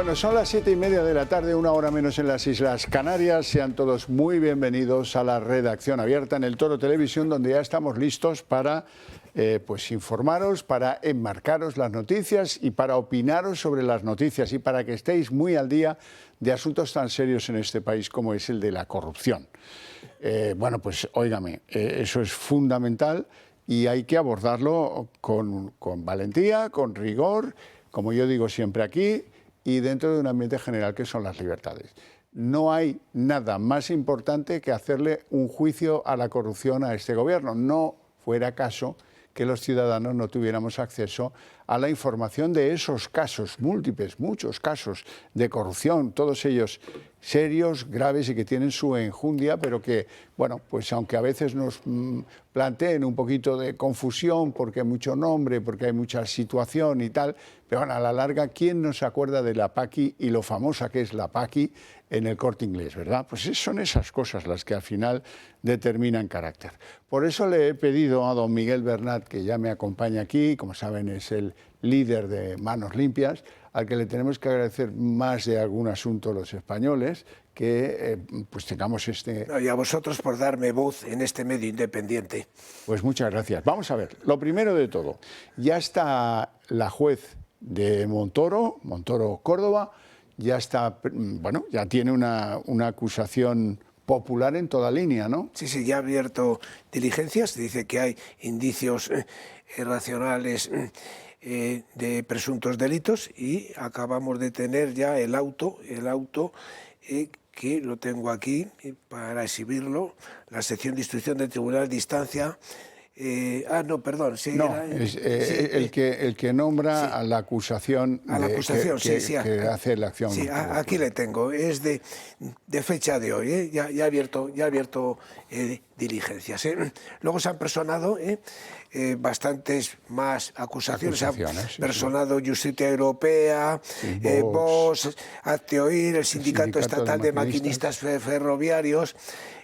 Bueno, son las 7:30 de la tarde, una hora menos en las Islas Canarias. Sean todos muy bienvenidos a la redacción abierta en el Toro Televisión, donde ya estamos listos para pues informaros, para enmarcaros las noticias y para opinaros sobre las noticias y para que estéis muy al día de asuntos tan serios en este país como es el de la corrupción. Bueno, pues óigame, eso es fundamental y hay que abordarlo con valentía, con rigor, como yo digo siempre aquí, y dentro de un ambiente general que son las libertades. No hay nada más importante que hacerle un juicio a la corrupción a este gobierno. No fuera caso que los ciudadanos no tuviéramos acceso a la información de esos casos, múltiples, muchos casos de corrupción, todos ellos serios, graves y que tienen su enjundia, pero que, bueno, pues aunque a veces nos planteen un poquito de confusión porque hay mucho nombre, porque hay mucha situación y tal, pero bueno, a la larga, ¿quién no se acuerda de la Paqui y lo famosa que es la Paqui en el Corte Inglés, verdad? Pues son esas cosas las que al final determinan carácter. Por eso le he pedido a don Miguel Bernat, que ya me acompaña aquí, como saben es el líder de Manos Limpias, al que le tenemos que agradecer más de algún asunto los españoles, que pues tengamos este... No, y a vosotros por darme voz en este medio independiente. Pues muchas gracias. Vamos a ver, lo primero de todo, ya está la juez de Montoro Córdoba, ya está, bueno, ya tiene una acusación popular en toda línea, ¿no? Sí, sí, ya ha abierto diligencias, dice que hay indicios racionales de presuntos delitos y acabamos de tener ya el auto que lo tengo aquí para exhibirlo, la sección de instrucción del Tribunal de Instancia. No, perdón. Sí, no, es el que nombra sí, a la acusación, a la acusación que hace la acción. Sí, aquí le tengo. Es de fecha de hoy. Ya ha abierto diligencias. Luego se han personado bastantes más acusaciones. Se han personado Justicia Europea, Vox, Hazte Oír, el Sindicato Estatal de Maquinistas Ferroviarios,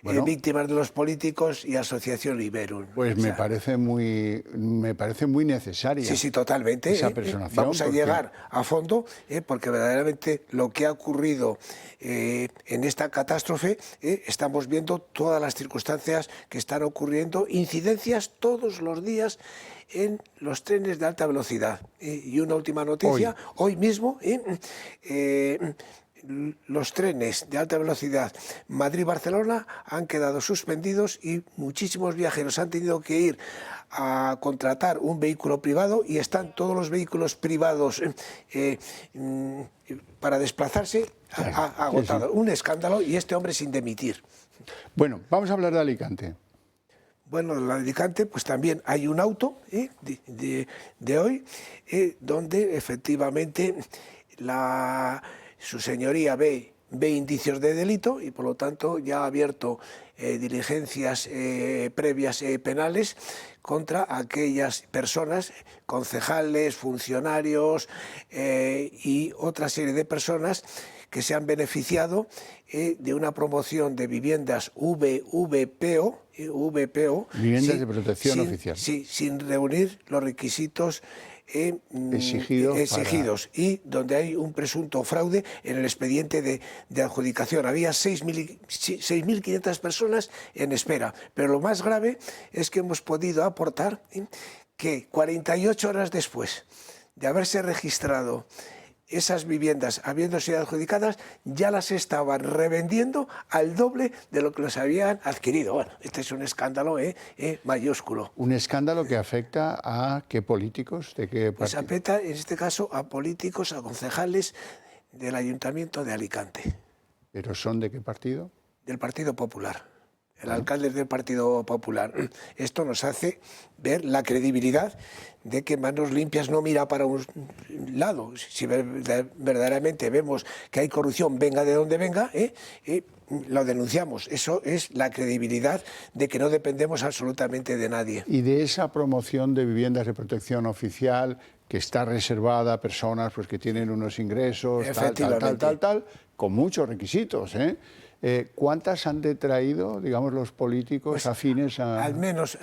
bueno, Víctimas de los Políticos y Asociación Iberum. Pues me parece muy necesaria. Sí, sí, totalmente. Esa personación. Vamos a llegar a fondo, porque verdaderamente lo que ha ocurrido en esta catástrofe, estamos viendo todas las circunstancias que están ocurriendo, incidencias todos los días en los trenes de alta velocidad. Y una última noticia, hoy mismo, los trenes de alta velocidad Madrid-Barcelona han quedado suspendidos y muchísimos viajeros han tenido que ir a contratar un vehículo privado y están todos los vehículos privados para desplazarse agotados. Sí, sí. Un escándalo y este hombre sin demitir. Bueno, vamos a hablar de Alicante. Bueno, en Alicante pues también hay un auto de hoy donde efectivamente su señoría ve indicios de delito y por lo tanto ya ha abierto diligencias previas penales contra aquellas personas, concejales, funcionarios y otra serie de personas que se han beneficiado de una promoción de viviendas VPO, viviendas de protección oficial. Sí, sin reunir los requisitos exigidos y donde hay un presunto fraude en el expediente de adjudicación. Había 6.500 personas en espera, pero lo más grave es que hemos podido aportar que 48 horas después de haberse registrado esas viviendas habiendo sido adjudicadas, ya las estaban revendiendo al doble de lo que los habían adquirido. Bueno, este es un escándalo mayúsculo. ¿Un escándalo que afecta a qué políticos? ¿De qué pues afecta, en este caso, a políticos, a concejales del Ayuntamiento de Alicante. ¿Pero son de qué partido? Del Partido Popular. El alcalde del Partido Popular. Esto nos hace ver la credibilidad de que Manos Limpias no mira para un lado. Si verdaderamente vemos que hay corrupción, venga de donde venga, lo denunciamos. Eso es la credibilidad de que no dependemos absolutamente de nadie. Y de esa promoción de viviendas de protección oficial que está reservada a personas pues, que tienen unos ingresos, tal, con muchos requisitos, ¿cuántas han detraído, digamos, los políticos pues, afines a...? Al menos,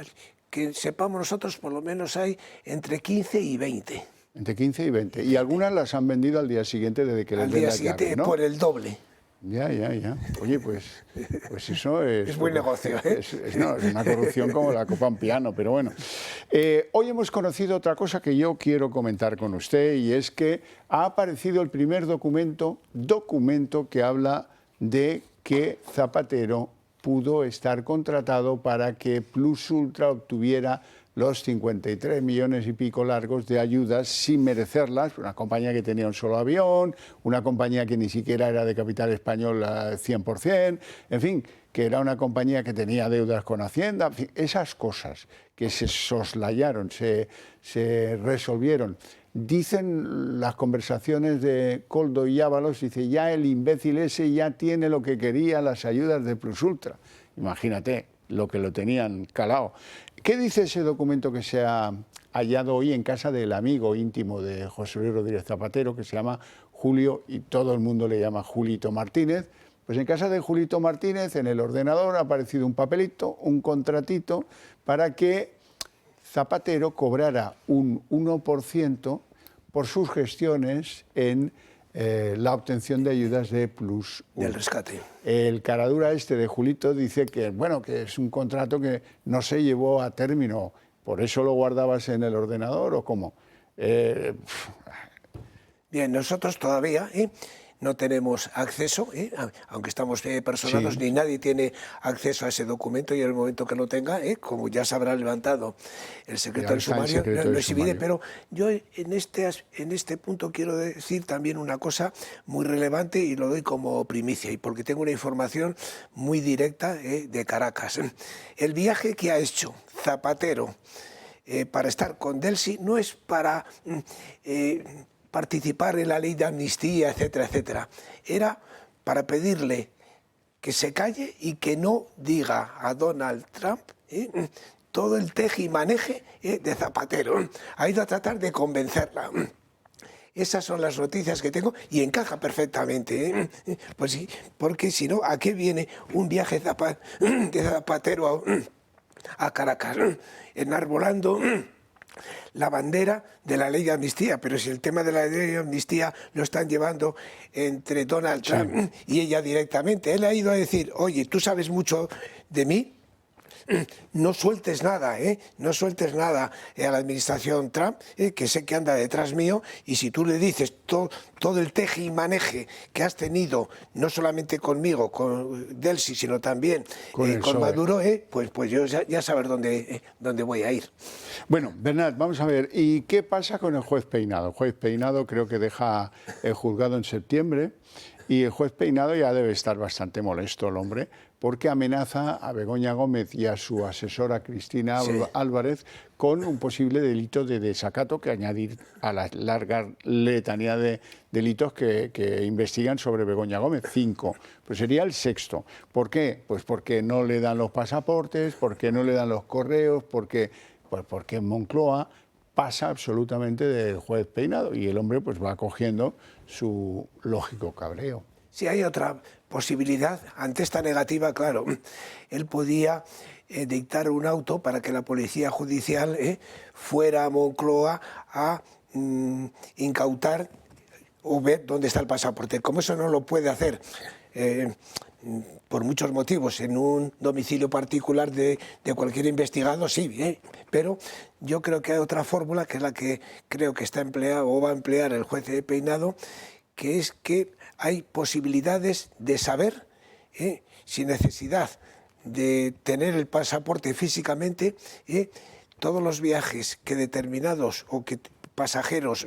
que sepamos nosotros, por lo menos hay entre 15 y 20. Entre 15 y 20. Y algunas las han vendido al día siguiente desde que les Al den día las siguiente llaves, ¿no? por el doble. Ya. Oye, pues eso es... Es buen negocio, ¿eh? No, es una corrupción como la copa en piano, pero bueno. Hoy hemos conocido otra cosa que yo quiero comentar con usted, y es que ha aparecido el primer documento que habla de que Zapatero pudo estar contratado para que Plus Ultra obtuviera los 53 millones y pico largos de ayudas sin merecerlas, una compañía que tenía un solo avión, una compañía que ni siquiera era de capital español al 100%, en fin, que era una compañía que tenía deudas con Hacienda, en fin, esas cosas que se soslayaron, se resolvieron. Dicen las conversaciones de Koldo y Ábalos, dice, ya el imbécil ese ya tiene lo que quería, las ayudas de Plus Ultra. Imagínate lo que lo tenían calado. ¿Qué dice ese documento que se ha hallado hoy en casa del amigo íntimo de José Luis Rodríguez Zapatero, que se llama Julio, y todo el mundo le llama Julito Martínez? Pues en casa de Julito Martínez, en el ordenador, ha aparecido un papelito, un contratito, para que Zapatero cobrara un 1% por sus gestiones en la obtención de ayudas de Plus Ultra. Del rescate. El caradura este de Julito dice que, bueno, que es un contrato que no se llevó a término, ¿por eso lo guardabas en el ordenador o cómo? Bien, nosotros todavía no tenemos acceso, aunque estamos personados, Sí. ni nadie tiene acceso a ese documento, y en el momento que lo tenga, como ya se habrá levantado el secreto del sumario, lo exhibiré. Pero yo en este punto quiero decir también una cosa muy relevante, y lo doy como primicia, y porque tengo una información muy directa de Caracas. El viaje que ha hecho Zapatero para estar con Delcy no es para participar en la ley de amnistía, etcétera, etcétera. Era para pedirle que se calle y que no diga a Donald Trump todo el teje y maneje de Zapatero. Ha ido a tratar de convencerla. Esas son las noticias que tengo, y encaja perfectamente. Pues sí, porque si no, ¿a qué viene un viaje de Zapatero a Caracas? Enarbolando la bandera de la ley de amnistía, pero si el tema de la ley de amnistía lo están llevando entre Donald Trump y ella directamente. Él ha ido a decir, oye, tú sabes mucho de mí, no sueltes nada, no sueltes nada a la administración Trump, que sé que anda detrás mío, y si tú le dices todo el teje y maneje que has tenido, no solamente conmigo, con Delcy, sino también con Maduro, pues yo ya saber dónde voy a ir. Bueno, Bernat, vamos a ver, ¿y qué pasa con el juez Peinado? El juez Peinado creo que deja el juzgado en septiembre, y el juez Peinado ya debe estar bastante molesto, el hombre, porque amenaza a Begoña Gómez y a su asesora Cristina Álvarez con un posible delito de desacato que añadir a la larga letanía de delitos que investigan sobre Begoña Gómez, 5. Pues sería el sexto. ¿Por qué? Pues porque no le dan los pasaportes, porque no le dan los correos, porque en Moncloa pasa absolutamente del juez Peinado, y el hombre pues va cogiendo su lógico cabreo. Si hay otra posibilidad, ante esta negativa, claro, él podía dictar un auto para que la policía judicial fuera a Moncloa a incautar o ver dónde está el pasaporte. Como eso no lo puede hacer por muchos motivos en un domicilio particular de cualquier investigado, sí, pero yo creo que hay otra fórmula, que es la que creo que está empleada o va a emplear el juez de Peinado, que es que hay posibilidades de saber, sin necesidad de tener el pasaporte físicamente, todos los viajes que determinados o que pasajeros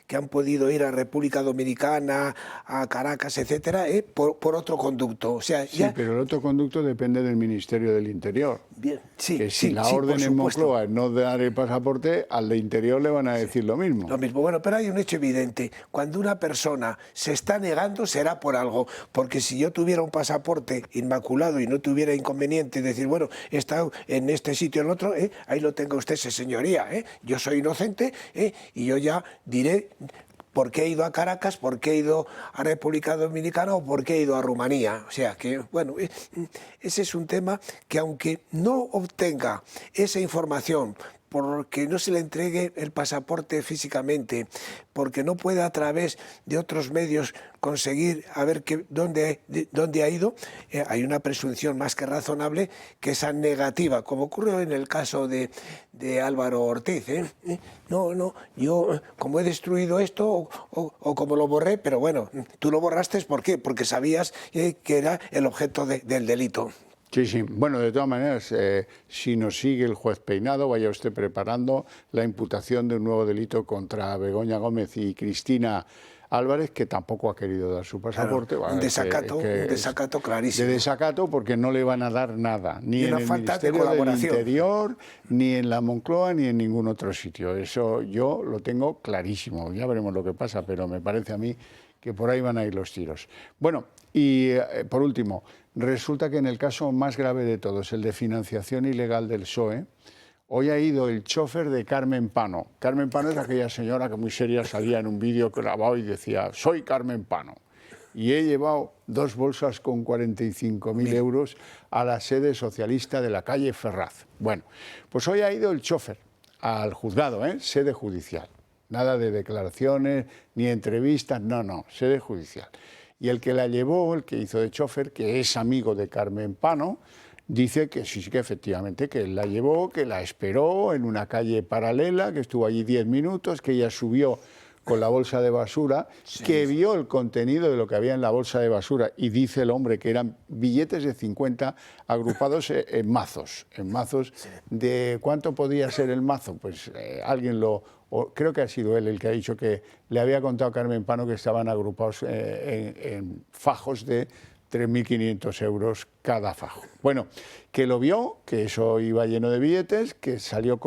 que han podido ir a República Dominicana, a Caracas, etcétera, por otro conducto. O sea, sí, pero el otro conducto depende del Ministerio del Interior. Bien, sí, que si la orden en Moncloa es no dar el pasaporte, al de Interior le van a decir lo mismo. Lo mismo. Bueno, pero hay un hecho evidente. Cuando una persona se está negando, será por algo. Porque si yo tuviera un pasaporte inmaculado y no tuviera inconveniente, decir, bueno, he estado en este sitio, en el otro, ahí lo tenga usted, señoría. Yo soy inocente, y yo ya diré por qué he ido a Caracas, por qué he ido a República Dominicana o por qué he ido a Rumanía. O sea que, bueno, ese es un tema que, aunque no obtenga esa información porque no se le entregue el pasaporte físicamente, porque no pueda a través de otros medios conseguir a ver dónde ha ido, hay una presunción más que razonable que esa negativa, como ocurrió en el caso de Álvaro Ortiz. No, yo como he destruido esto o como lo borré, pero bueno, tú lo borraste, ¿por qué? Porque sabías que era el objeto del delito. Sí, sí. Bueno, de todas maneras, si nos sigue el juez Peinado, vaya usted preparando la imputación de un nuevo delito contra Begoña Gómez y Cristina Álvarez, que tampoco ha querido dar su pasaporte. Claro, un desacato clarísimo. De desacato porque no le van a dar nada, ni en el Ministerio del Interior, ni en la Moncloa, ni en ningún otro sitio. Eso yo lo tengo clarísimo. Ya veremos lo que pasa, pero me parece a mí que por ahí van a ir los tiros. Bueno, y por último, resulta que en el caso más grave de todos, el de financiación ilegal del PSOE, hoy ha ido el chofer de Carmen Pano. Carmen Pano es aquella señora que muy seria salía en un vídeo grabado y decía, soy Carmen Pano. Y he llevado 2 bolsas con 45.000 euros a la sede socialista de la calle Ferraz. Bueno, pues hoy ha ido el chofer al juzgado, sede judicial. Nada de declaraciones, ni entrevistas, no, sede judicial. Y el que la llevó, el que hizo de chofer, que es amigo de Carmen Pano, dice que sí, que efectivamente, que él la llevó, que la esperó en una calle paralela, que estuvo allí 10 minutos, que ella subió con la bolsa de basura, sí, que vio el contenido de lo que había en la bolsa de basura y dice el hombre que eran billetes de 50 agrupados en mazos sí. de ¿cuánto podía ser el mazo? Pues creo que ha sido él el que ha dicho que le había contado a Carmen Pano que estaban agrupados en fajos de 3.500 euros cada fajo. Bueno, que lo vio, que eso iba lleno de billetes, que salió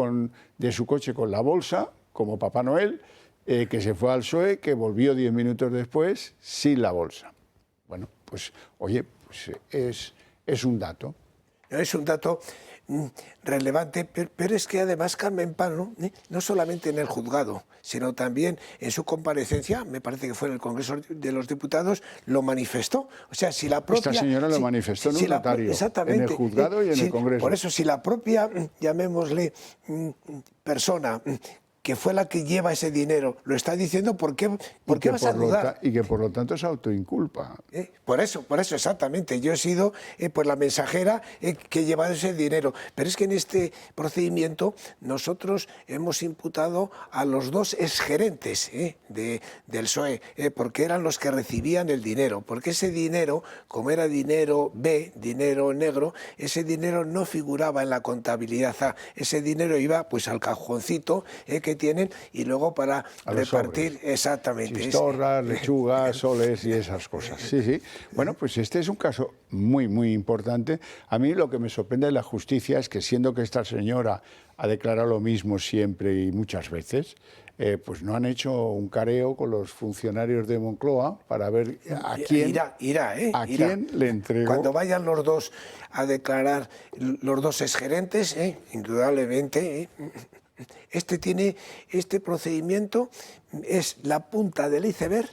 de su coche con la bolsa, como Papá Noel, que se fue al PSOE, que volvió 10 minutos después sin la bolsa. Bueno, pues, oye, pues es un dato. Es un dato relevante, pero es que además Carmen Pano, no solamente en el juzgado, sino también en su comparecencia, me parece que fue en el Congreso de los Diputados, lo manifestó. O sea, si la propia... Esta señora lo manifestó en un notario, en el juzgado y en el Congreso. Por eso, si la propia, llamémosle, persona que fue la que lleva ese dinero, lo está diciendo, ¿por qué vas a dudar? Y que por lo tanto se autoinculpa. Por eso, exactamente. Yo he sido pues la mensajera que he llevado ese dinero. Pero es que en este procedimiento nosotros hemos imputado a los 2 exgerentes del PSOE, porque eran los que recibían el dinero. Porque ese dinero, como era dinero B, dinero negro, ese dinero no figuraba en la contabilidad A. Ese dinero iba pues al cajoncito que tienen y luego para repartir exactamente. Chistorras, lechugas, soles y esas cosas. Sí, sí. Bueno, pues este es un caso muy, muy importante. A mí lo que me sorprende de la justicia es que siendo que esta señora ha declarado lo mismo siempre y muchas veces, pues no han hecho un careo con los funcionarios de Moncloa para ver a quién, quién le entregó. Cuando vayan los 2 a declarar, los 2 exgerentes, indudablemente... Este procedimiento es la punta del iceberg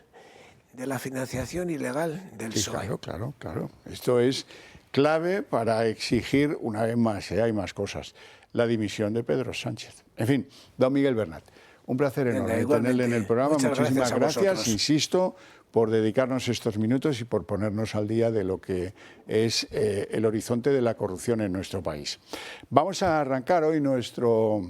de la financiación ilegal del PSOE. Sí, claro. Esto es clave para exigir, una vez más, hay más cosas, la dimisión de Pedro Sánchez. En fin, don Miguel Bernat, un placer enorme tenerle en el programa. Muchísimas gracias, insisto, por dedicarnos estos minutos y por ponernos al día de lo que es el horizonte de la corrupción en nuestro país. Vamos a arrancar hoy nuestro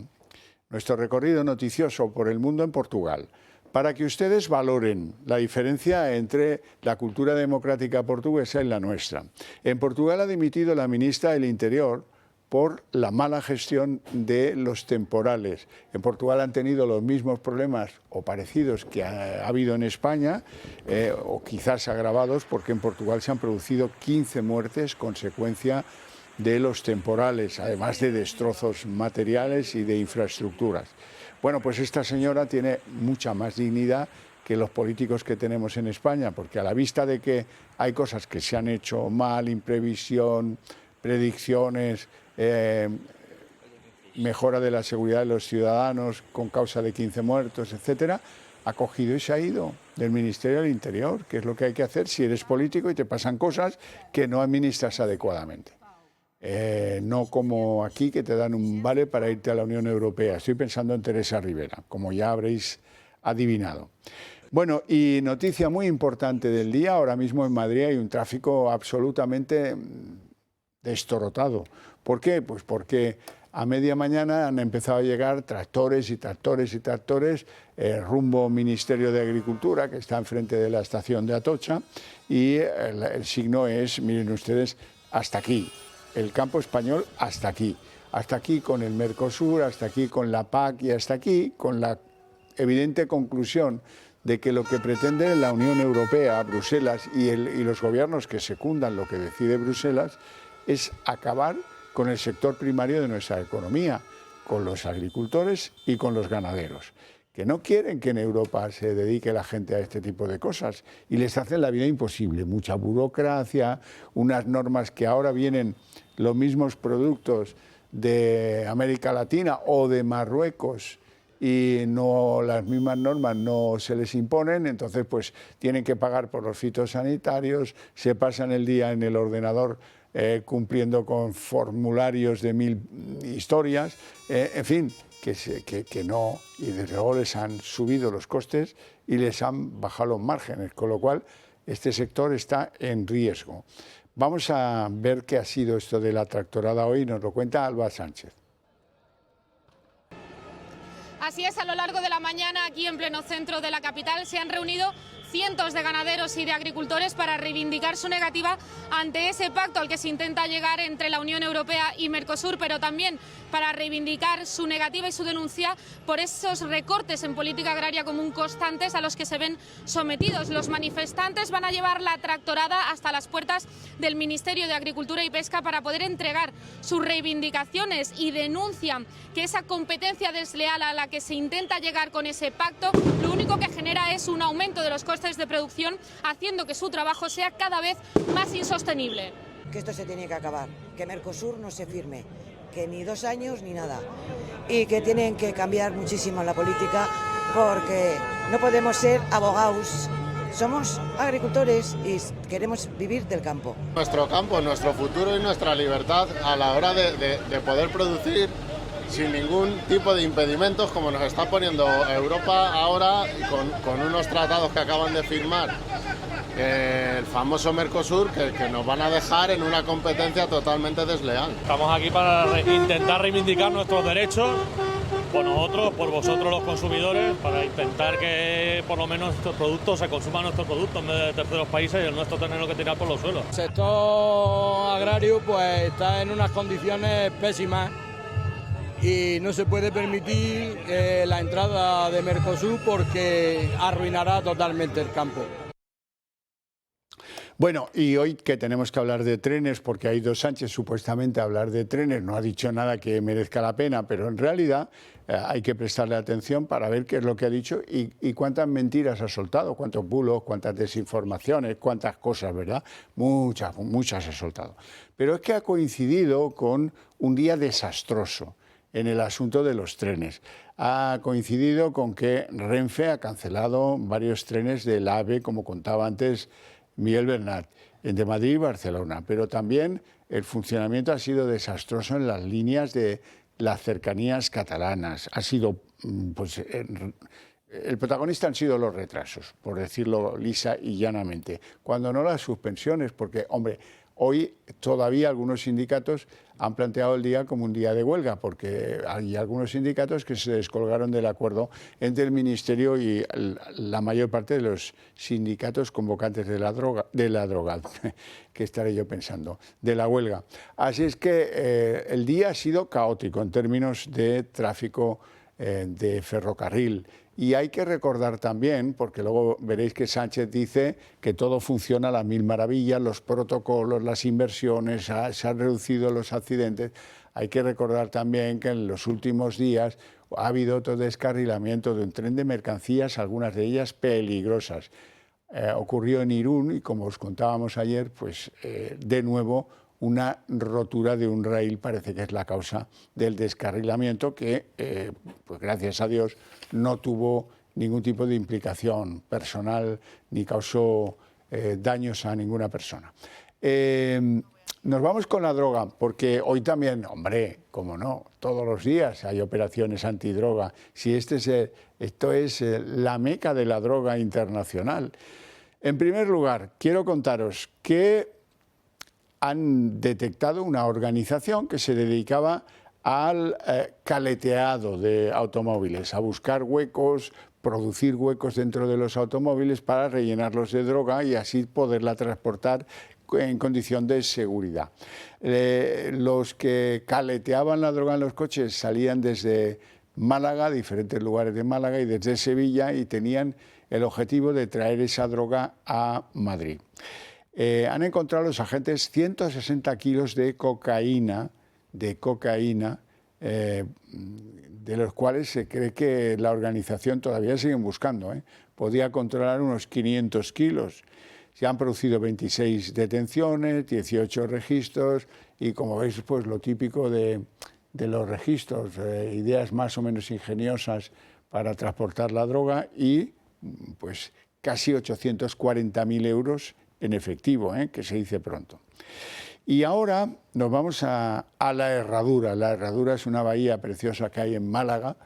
recorrido noticioso por el mundo en Portugal, para que ustedes valoren la diferencia entre la cultura democrática portuguesa y la nuestra. En Portugal ha dimitido la ministra del Interior por la mala gestión de los temporales. En Portugal han tenido los mismos problemas o parecidos que ha habido en España, o quizás agravados, porque en Portugal se han producido 15 muertes consecuencia de los temporales, además de destrozos materiales y de infraestructuras. Bueno, pues esta señora tiene mucha más dignidad que los políticos que tenemos en España, porque a la vista de que hay cosas que se han hecho mal, imprevisión, predicciones, mejora de la seguridad de los ciudadanos con causa de 15 muertos, etcétera, ha cogido y se ha ido del Ministerio del Interior, que es lo que hay que hacer si eres político y te pasan cosas que no administras adecuadamente. No como aquí, que te dan un vale para irte a la Unión Europea. Estoy pensando en Teresa Rivera, como ya habréis adivinado. Bueno, y noticia muy importante del día, ahora mismo en Madrid hay un tráfico absolutamente destorotado. ¿Por qué? Pues porque a media mañana han empezado a llegar tractores y tractores y tractores rumbo Ministerio de Agricultura, que está enfrente de la estación de Atocha, y el signo es, miren ustedes, hasta aquí. El campo español hasta aquí con el Mercosur, hasta aquí con la PAC y hasta aquí con la evidente conclusión de que lo que pretende la Unión Europea, Bruselas y los gobiernos que secundan lo que decide Bruselas es acabar con el sector primario de nuestra economía, con los agricultores y con los ganaderos, que no quieren que en Europa se dedique la gente a este tipo de cosas y les hacen la vida imposible. Mucha burocracia, unas normas que ahora vienen los mismos productos de América Latina o de Marruecos y no, las mismas normas no se les imponen, entonces pues tienen que pagar por los fitosanitarios, se pasan el día en el ordenador cumpliendo con formularios de 1000 historias, en fin, que no, y desde luego les han subido los costes y les han bajado los márgenes, con lo cual este sector está en riesgo. Vamos a ver qué ha sido esto de la tractorada hoy, nos lo cuenta Alba Sánchez. Así es, a lo largo de la mañana, aquí en pleno centro de la capital, se han reunido cientos de ganaderos y de agricultores para reivindicar su negativa ante ese pacto al que se intenta llegar entre la Unión Europea y Mercosur, pero también para reivindicar su negativa y su denuncia por esos recortes en política agraria común constantes a los que se ven sometidos. Los manifestantes van a llevar la tractorada hasta las puertas del Ministerio de Agricultura y Pesca para poder entregar sus reivindicaciones y denuncian que esa competencia desleal a la que se intenta llegar con ese pacto, lo único que genera es un aumento de los costes de producción, haciendo que su trabajo sea cada vez más insostenible. Que esto se tiene que acabar, que Mercosur no se firme, que ni 2 años ni nada, y que tienen que cambiar muchísimo la política porque no podemos ser abogados, somos agricultores y queremos vivir del campo. Nuestro campo, nuestro futuro y nuestra libertad a la hora de poder producir sin ningún tipo de impedimentos, como nos está poniendo Europa ahora con unos tratados que acaban de firmar, el famoso Mercosur, que nos van a dejar en una competencia totalmente desleal. Estamos aquí para intentar reivindicar nuestros derechos, por nosotros, por vosotros los consumidores, para intentar que por lo menos estos productos se consuman nuestros productos en vez de terceros países y el nuestro tenerlo que tirar por los suelos. El sector agrario pues está en unas condiciones pésimas y no se puede permitir la entrada de Mercosur porque arruinará totalmente el campo. Bueno, y hoy que tenemos que hablar de trenes, porque ha ido Sánchez supuestamente a hablar de trenes, no ha dicho nada que merezca la pena, pero en realidad hay que prestarle atención para ver qué es lo que ha dicho y cuántas mentiras ha soltado, cuántos bulos, cuántas desinformaciones, cuántas cosas, ¿verdad? Muchas ha soltado. Pero es que ha coincidido con un día desastroso en el asunto de los trenes. Ha coincidido con que Renfe ha cancelado varios trenes del AVE, como contaba antes Miguel Bernat, de Madrid y Barcelona, pero también el funcionamiento ha sido desastroso en las líneas de las cercanías catalanas. Ha sido, pues, el protagonista han sido los retrasos, por decirlo lisa y llanamente, cuando no las suspensiones, porque, hombre, hoy todavía algunos sindicatos han planteado el día como un día de huelga, porque hay algunos sindicatos que se descolgaron del acuerdo entre el Ministerio y la mayor parte de los sindicatos convocantes de la droga, que estaré yo pensando, de la huelga. Así es que el día ha sido caótico en términos de tráfico de ferrocarril. Y hay que recordar también, porque luego veréis que Sánchez dice que todo funciona a las mil maravillas, los protocolos, las inversiones, se han reducido los accidentes. Hay que recordar también que en los últimos días ha habido otro descarrilamiento de un tren de mercancías, algunas de ellas peligrosas. Ocurrió en Irún y, como os contábamos ayer, pues de nuevo una rotura de un rail parece que es la causa del descarrilamiento que, pues gracias a Dios, no tuvo ningún tipo de implicación personal ni causó daños a ninguna persona. nos vamos con la droga, porque hoy también, hombre, como no, todos los días hay operaciones antidroga. Si esto es la meca de la droga internacional. En primer lugar, quiero contaros que han detectado una organización que se dedicaba al caleteado de automóviles, a buscar huecos, producir huecos dentro de los automóviles para rellenarlos de droga y así poderla transportar en condición de seguridad. Los que caleteaban la droga en los coches salían desde Málaga, diferentes lugares de Málaga, y desde Sevilla, y tenían el objetivo de traer esa droga a Madrid. Han encontrado los agentes 160 kilos de cocaína, de los cuales se cree que la organización todavía siguen buscando. Podía controlar unos 500 kilos. Se han producido 26 detenciones, 18 registros y, como veis, pues lo típico de los registros, ideas más o menos ingeniosas para transportar la droga y pues casi 840.000 euros en efectivo, que se dice pronto. Y ahora nos vamos a La Herradura. La Herradura es una bahía preciosa que hay en Málaga,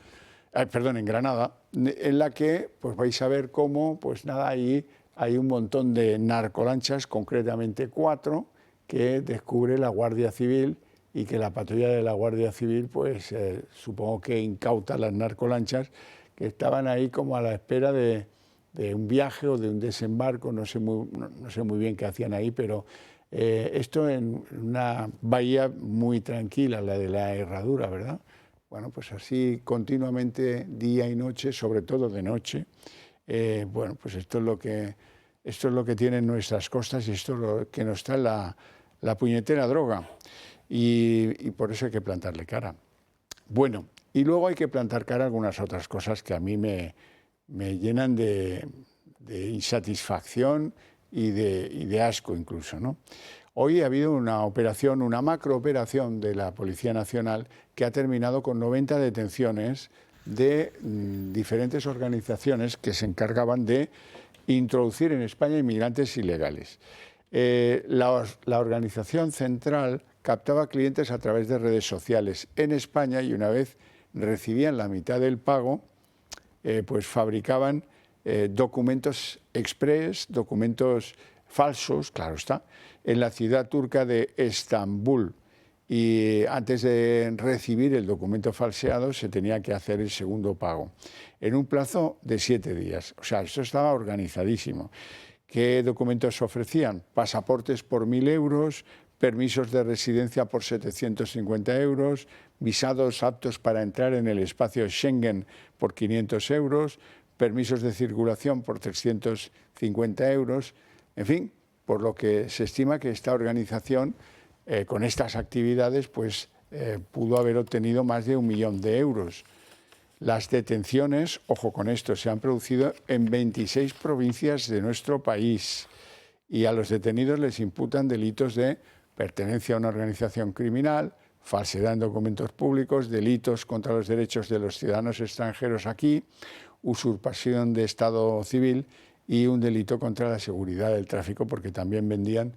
en Granada, en la que pues vais a ver cómo, pues nada, ahí hay un montón de narcolanchas, concretamente 4, que descubre la Guardia Civil y que la patrulla de la Guardia Civil, pues supongo que incauta las narcolanchas que estaban ahí como a la espera de un viaje o de un desembarco, no sé muy bien qué hacían ahí, pero esto en una bahía muy tranquila, la de La Herradura, ¿verdad? Bueno, pues así continuamente, día y noche, sobre todo de noche. Bueno, pues esto es lo que tienen nuestras costas y esto es lo que nos trae la puñetera droga. Y por eso hay que plantarle cara. Bueno, y luego hay que plantar cara a algunas otras cosas que a mí me llenan de insatisfacción y de asco incluso, ¿no? Hoy ha habido una operación, una macrooperación de la Policía Nacional que ha terminado con 90 detenciones de diferentes organizaciones que se encargaban de introducir en España inmigrantes ilegales. La organización central captaba clientes a través de redes sociales en España y una vez recibían la mitad del pago, pues fabricaban documentos express, documentos falsos, claro está, en la ciudad turca de Estambul. Y antes de recibir el documento falseado se tenía que hacer el segundo pago, en un plazo de 7 días. O sea, esto estaba organizadísimo. ¿Qué documentos ofrecían? Pasaportes por 1.000 euros, permisos de residencia por 750 euros, visados aptos para entrar en el espacio Schengen por 500 euros, permisos de circulación por 350 euros, en fin, por lo que se estima que esta organización, con estas actividades, pues pudo haber obtenido más de 1 millón de euros. Las detenciones, ojo con esto, se han producido en 26 provincias de nuestro país y a los detenidos les imputan delitos de pertenencia a una organización criminal, falsedad en documentos públicos, delitos contra los derechos de los ciudadanos extranjeros aquí, usurpación de Estado civil y un delito contra la seguridad del tráfico, porque también vendían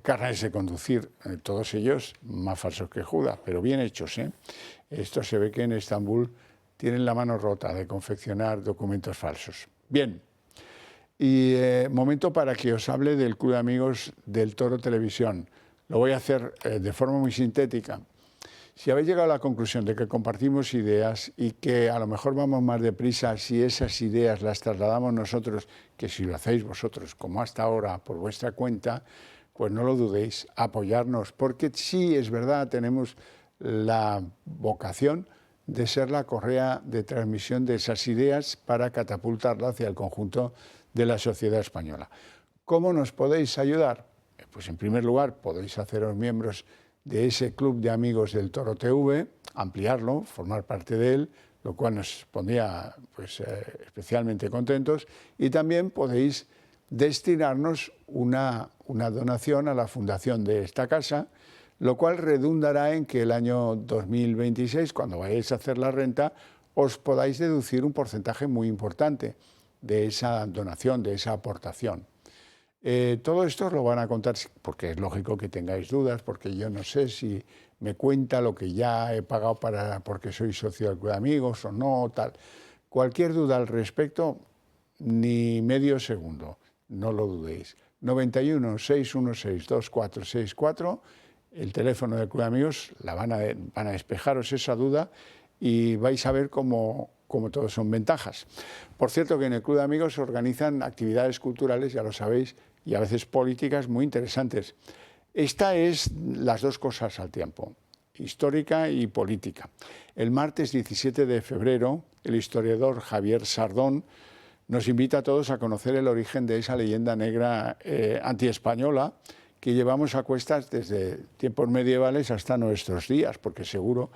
carnets de conducir, todos ellos más falsos que Judas, pero bien hechos. Esto se ve que en Estambul tienen la mano rota de confeccionar documentos falsos. Bien, y momento para que os hable del Club de Amigos del Toro Televisión. Lo voy a hacer de forma muy sintética. Si habéis llegado a la conclusión de que compartimos ideas y que a lo mejor vamos más deprisa si esas ideas las trasladamos nosotros que si lo hacéis vosotros, como hasta ahora, por vuestra cuenta, pues no lo dudéis, apoyarnos, porque sí, es verdad, tenemos la vocación de ser la correa de transmisión de esas ideas para catapultarla hacia el conjunto de la sociedad española. ¿Cómo nos podéis ayudar? Pues en primer lugar podéis haceros miembros de ese Club de Amigos del Toro TV, ampliarlo, formar parte de él, lo cual nos pondría pues, especialmente contentos, y también podéis destinarnos una donación a la fundación de esta casa, lo cual redundará en que el año 2026, cuando vayáis a hacer la renta, os podáis deducir un porcentaje muy importante de esa donación, de esa aportación. Todo esto os lo van a contar, porque es lógico que tengáis dudas, porque yo no sé si me cuenta lo que ya he pagado porque soy socio del Club de Amigos o no, tal. Cualquier duda al respecto, ni medio segundo, no lo dudéis. 91 616 2464, el teléfono del Club de Amigos, van a despejaros esa duda y vais a ver cómo todos son ventajas. Por cierto, que en el Club de Amigos se organizan actividades culturales, ya lo sabéis, y a veces políticas muy interesantes. Esta es las dos cosas al tiempo, histórica y política. El martes 17 de febrero, el historiador Javier Sardón nos invita a todos a conocer el origen de esa leyenda negra antiespañola que llevamos a cuestas desde tiempos medievales hasta nuestros días, porque seguro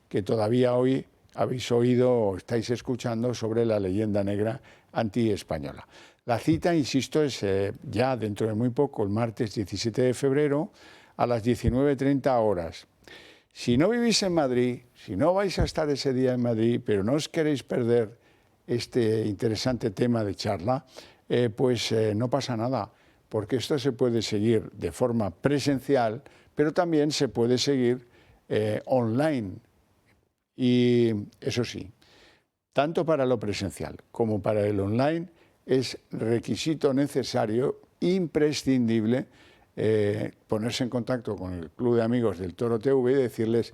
que todavía hoy habéis oído o estáis escuchando sobre la leyenda negra antiespañola. La cita, insisto, es ya dentro de muy poco, el martes 17 de febrero, a las 19:30 horas. Si no vivís en Madrid, si no vais a estar ese día en Madrid, pero no os queréis perder este interesante tema de charla, pues no pasa nada, porque esto se puede seguir de forma presencial, pero también se puede seguir online. Y eso sí, tanto para lo presencial como para el online es requisito necesario, imprescindible, ponerse en contacto con el Club de Amigos del Toro TV y decirles,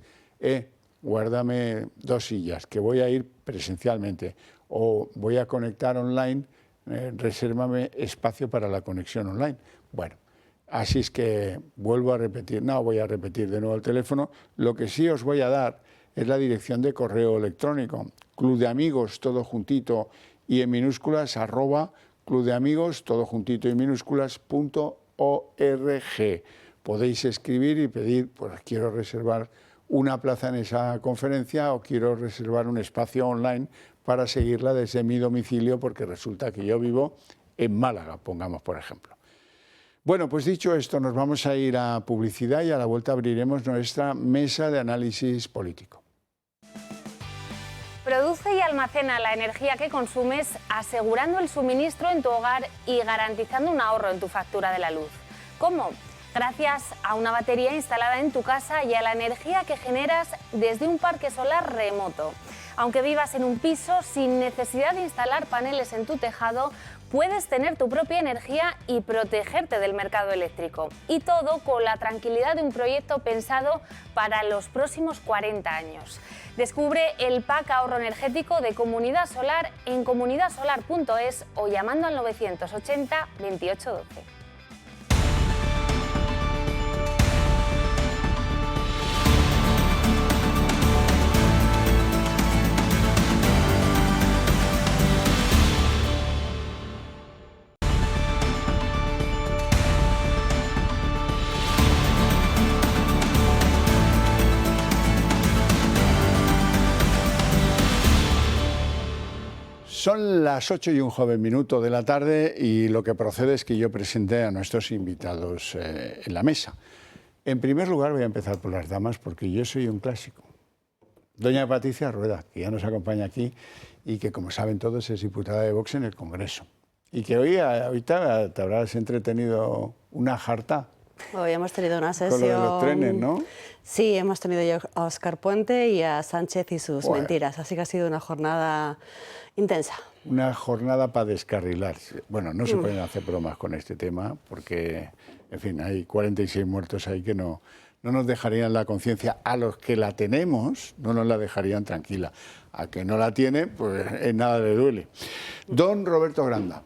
guárdame 2 sillas, que voy a ir presencialmente, o voy a conectar online, resérvame espacio para la conexión online. Bueno, así es que vuelvo a repetir, no voy a repetir de nuevo el teléfono, lo que sí os voy a dar es la dirección de correo electrónico, Club de Amigos, todo juntito y en minúsculas, @clubdeamigos, todo juntito y minúsculas, .org. Podéis escribir y pedir, pues quiero reservar una plaza en esa conferencia o quiero reservar un espacio online para seguirla desde mi domicilio, porque resulta que yo vivo en Málaga, pongamos por ejemplo. Bueno, pues dicho esto, nos vamos a ir a publicidad y a la vuelta abriremos nuestra mesa de análisis político. Produce y almacena la energía que consumes, asegurando el suministro en tu hogar y garantizando un ahorro en tu factura de la luz. ¿Cómo? Gracias a una batería instalada en tu casa y a la energía que generas desde un parque solar remoto. Aunque vivas en un piso, sin necesidad de instalar paneles en tu tejado, puedes tener tu propia energía y protegerte del mercado eléctrico. Y todo con la tranquilidad de un proyecto pensado para los próximos 40 años. Descubre el pack ahorro energético de Comunidad Solar en comunidadsolar.es o llamando al 980 2812. Son las 8 y un joven minuto de la tarde y lo que procede es que yo presente a nuestros invitados en la mesa. En primer lugar voy a empezar por las damas porque yo soy un clásico. Doña Patricia Rueda, que ya nos acompaña aquí y que, como saben todos, es diputada de Vox en el Congreso. Y que hoy, ahorita te habrás entretenido una jarta. Hoy hemos tenido una sesión... Con lo de los trenes, ¿no? Sí, hemos tenido a Óscar Puente y a Sánchez y sus mentiras, así que ha sido una jornada intensa. Una jornada para descarrilar. Bueno, no se pueden hacer bromas con este tema porque, en fin, hay 46 muertos ahí que no nos dejarían la conciencia. A los que la tenemos, no nos la dejarían tranquila. A que no la tiene, pues en nada le duele. Don Roberto Granda,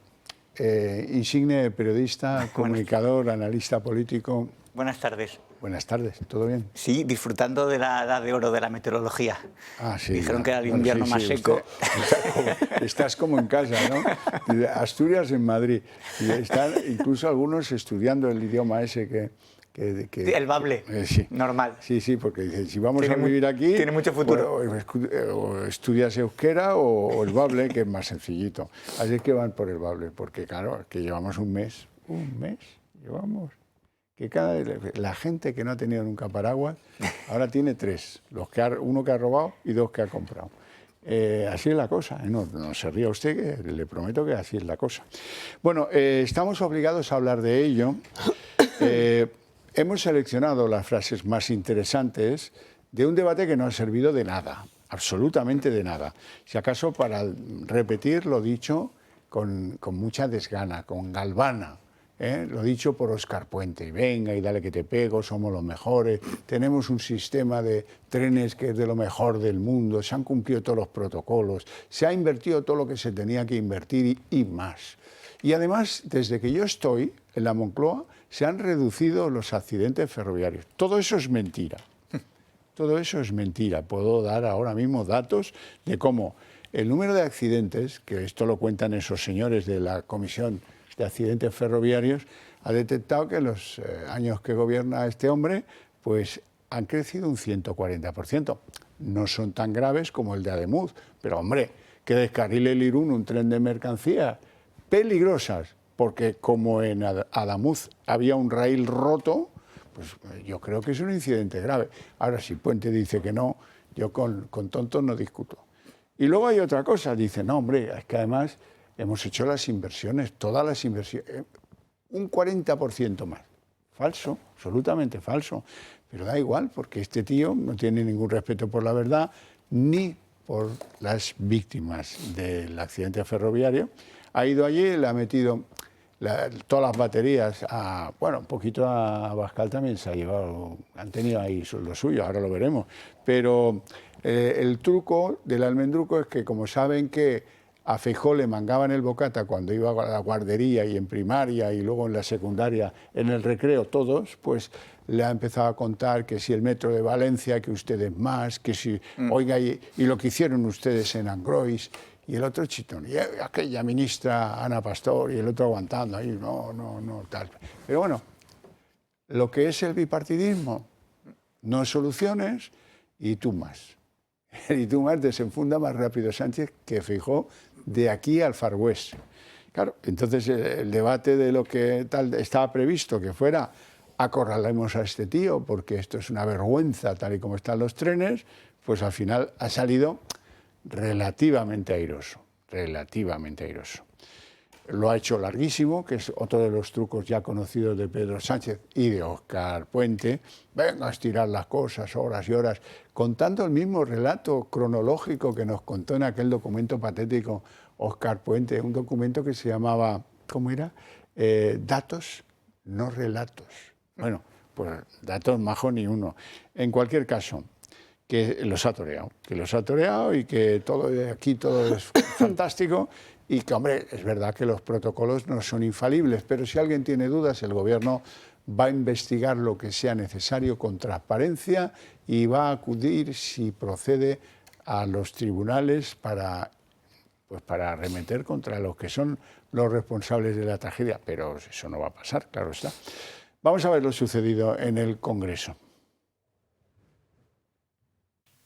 insigne periodista, comunicador, analista político. Buenas tardes. Buenas tardes, ¿todo bien? Sí, disfrutando de la edad de oro de la meteorología. Ah, sí. Dijeron que era el invierno más seco. Estás como en casa, ¿no? Asturias en Madrid. Y están incluso algunos estudiando el idioma ese que el bable, sí. Normal. Sí, porque dicen, si vamos a vivir aquí... Tiene mucho futuro. O estudias euskera o el bable, que es más sencillito. Así es que van por el bable, porque claro, que llevamos un mes llevamos... Que la gente que no ha tenido nunca paraguas, ahora tiene 3, uno que ha robado y 2 que ha comprado. Así es la cosa, no se ría usted, que le prometo que así es la cosa. Bueno, estamos obligados a hablar de ello. Hemos seleccionado las frases más interesantes de un debate que no ha servido de nada, absolutamente de nada. Si acaso para repetir lo dicho con mucha desgana, con galvana. Lo dicho por Óscar Puente, venga y dale que te pego, somos los mejores, tenemos un sistema de trenes que es de lo mejor del mundo, se han cumplido todos los protocolos, se ha invertido todo lo que se tenía que invertir y más. Y además, desde que yo estoy en la Moncloa, se han reducido los accidentes ferroviarios. Todo eso es mentira. Todo eso es mentira. Puedo dar ahora mismo datos de cómo el número de accidentes, que esto lo cuentan esos señores de la Comisión de Accidentes Ferroviarios, ha detectado que en los años que gobierna este hombre, pues han crecido un 140%. No son tan graves como el de Ademuz, pero hombre, que descarrile el Irún un tren de mercancías peligrosas, porque como en Ademuz había un raíl roto, pues yo creo que es un incidente grave. Ahora, si Puente dice que no, yo con tontos no discuto. Y luego hay otra cosa, dice, no, hombre, es que además hemos hecho las inversiones, todas las inversiones, un 40% más. Falso, absolutamente falso. Pero da igual, porque este tío no tiene ningún respeto por la verdad ni por las víctimas del accidente ferroviario. Ha ido allí, le ha metido todas las baterías a, bueno, un poquito a Abascal también se ha llevado, han tenido ahí lo suyo, ahora lo veremos. Pero el truco del almendruco es que, como saben que a Feijóo le mangaban el bocata cuando iba a la guardería y en primaria y luego en la secundaria, en el recreo, todos, pues le ha empezado a contar que si el metro de Valencia, que ustedes más, que si, oiga, y lo que hicieron ustedes en Angrois, y el otro chitón, y aquella ministra Ana Pastor, y el otro aguantando ahí, no, tal. Pero bueno, lo que es el bipartidismo, no soluciones y tú más. Y tú más desenfunda más rápido Sánchez que Feijóo de aquí al Far West. Claro, entonces el debate de lo que tal estaba previsto que fuera acorralemos a este tío porque esto es una vergüenza tal y como están los trenes, pues al final ha salido relativamente airoso, relativamente airoso. Lo ha hecho larguísimo, que es otro de los trucos ya conocidos de Pedro Sánchez y de Óscar Puente. Venga a estirar las cosas horas y horas, contando el mismo relato cronológico que nos contó en aquel documento patético Óscar Puente, un documento que se llamaba, ¿cómo era? Datos, no relatos. Bueno, pues datos majo ni uno. En cualquier caso, que los ha toreado y que todo aquí todo es fantástico. Y que, hombre, es verdad que los protocolos no son infalibles, pero si alguien tiene dudas, el Gobierno va a investigar lo que sea necesario con transparencia y va a acudir, si procede, a los tribunales para arremeter contra los que son los responsables de la tragedia. Pero eso no va a pasar, claro está. Vamos a ver lo sucedido en el Congreso.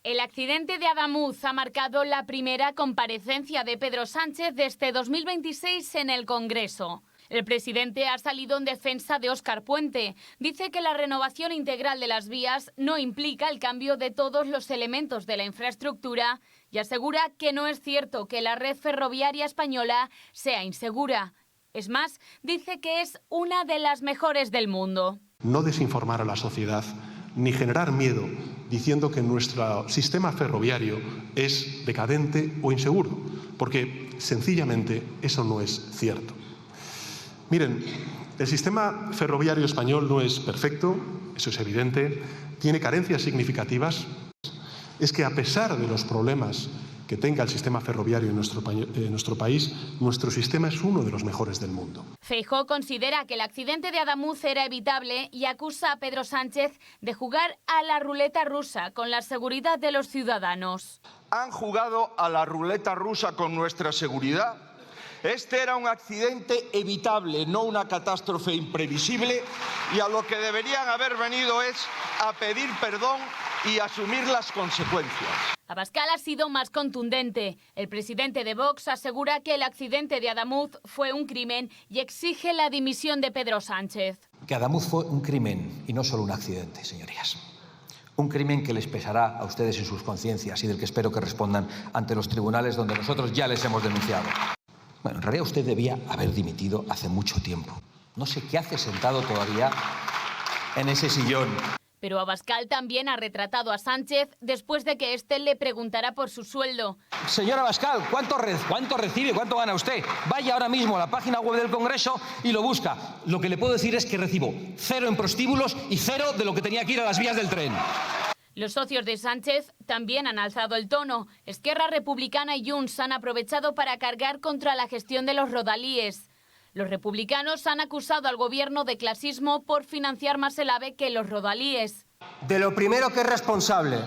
El accidente de Ademuz ha marcado la primera comparecencia de Pedro Sánchez desde 2026 en el Congreso. El presidente ha salido en defensa de Óscar Puente. Dice que la renovación integral de las vías no implica el cambio de todos los elementos de la infraestructura y asegura que no es cierto que la red ferroviaria española sea insegura. Es más, dice que es una de las mejores del mundo. No desinformar a la sociedad ni generar miedo diciendo que nuestro sistema ferroviario es decadente o inseguro, porque sencillamente eso no es cierto. Miren, el sistema ferroviario español no es perfecto, eso es evidente, tiene carencias significativas. Es que a pesar de los problemas que tenga el sistema ferroviario en nuestro país, nuestro sistema es uno de los mejores del mundo. Feijóo considera que el accidente de Ademuz era evitable y acusa a Pedro Sánchez de jugar a la ruleta rusa con la seguridad de los ciudadanos. Han jugado a la ruleta rusa con nuestra seguridad. Este era un accidente evitable, no una catástrofe imprevisible, y a lo que deberían haber venido es a pedir perdón y asumir las consecuencias. Abascal ha sido más contundente. El presidente de Vox asegura que el accidente de Ademuz fue un crimen y exige la dimisión de Pedro Sánchez. Que Ademuz fue un crimen y no solo un accidente, señorías. Un crimen que les pesará a ustedes en sus conciencias y del que espero que respondan ante los tribunales donde nosotros ya les hemos denunciado. Bueno, en realidad usted debía haber dimitido hace mucho tiempo. No sé qué hace sentado todavía en ese sillón. Pero Abascal también ha retratado a Sánchez después de que éste le preguntara por su sueldo. Señora Abascal, ¿cuánto recibe? ¿Cuánto gana usted? Vaya ahora mismo a la página web del Congreso y lo busca. Lo que le puedo decir es que recibo 0 en prostíbulos y 0 de lo que tenía que ir a las vías del tren. Los socios de Sánchez también han alzado el tono. Esquerra Republicana y Junts han aprovechado para cargar contra la gestión de los rodalíes. Los republicanos han acusado al gobierno de clasismo por financiar más el AVE que los rodalíes. De lo primero que es responsable,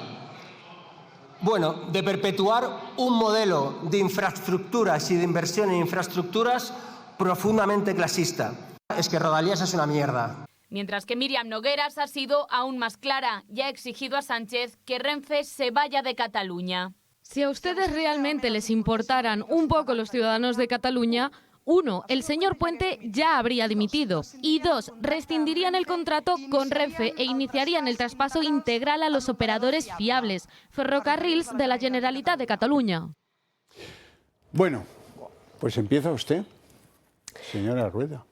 bueno, de perpetuar un modelo de infraestructuras y de inversión en infraestructuras profundamente clasista. Es que rodalías es una mierda. Mientras que Míriam Nogueras ha sido aún más clara y ha exigido a Sánchez que Renfe se vaya de Cataluña. Si a ustedes realmente les importaran un poco los ciudadanos de Cataluña, 1, el señor Puente ya habría dimitido y 2, rescindirían el contrato con Renfe e iniciarían el traspaso integral a los operadores fiables, Ferrocarrils de la Generalitat de Cataluña. Bueno, pues empieza usted, señora Rueda.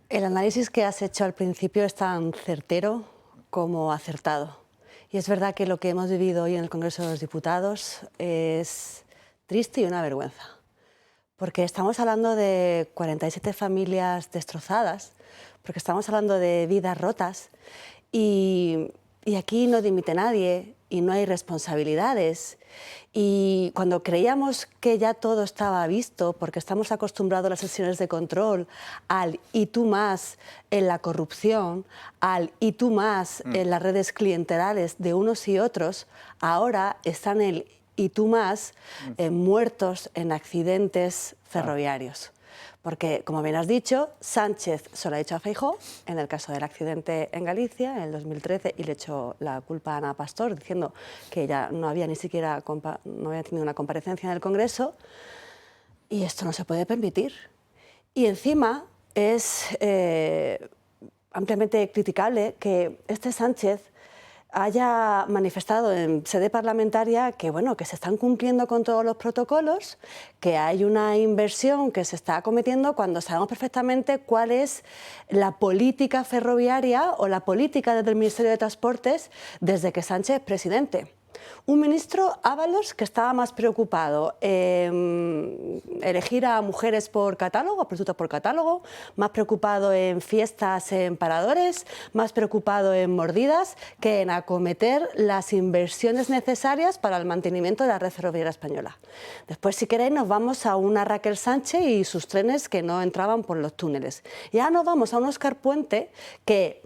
El análisis que has hecho al principio es tan certero como acertado. Y es verdad que lo que hemos vivido hoy en el Congreso de los Diputados es triste y una vergüenza. Porque estamos hablando de 47 familias destrozadas, porque estamos hablando de vidas rotas y aquí no dimite nadie y no hay responsabilidades. Y cuando creíamos que ya todo estaba visto, porque estamos acostumbrados a las sesiones de control, al y tú más en la corrupción, al y tú más en las redes clientelares de unos y otros, ahora están el y tú más muertos en accidentes ferroviarios. Porque, como bien has dicho, Sánchez se lo ha dicho a Feijóo en el caso del accidente en Galicia en el 2013 y le echó la culpa a Ana Pastor diciendo que ella no había ni siquiera no había tenido una comparecencia en el Congreso y esto no se puede permitir. Y encima es ampliamente criticable que este Sánchez haya manifestado en sede parlamentaria que, bueno, que se están cumpliendo con todos los protocolos, que hay una inversión que se está acometiendo cuando sabemos perfectamente cuál es la política ferroviaria o la política desde el Ministerio de Transportes desde que Sánchez es presidente. Un ministro, Ábalos, que estaba más preocupado en elegir a mujeres por catálogo, a prostitutas por catálogo, más preocupado en fiestas en paradores, más preocupado en mordidas que en acometer las inversiones necesarias para el mantenimiento de la red ferroviaria española. Después, si queréis, nos vamos a una Raquel Sánchez y sus trenes que no entraban por los túneles. Y ahora nos vamos a un Óscar Puente que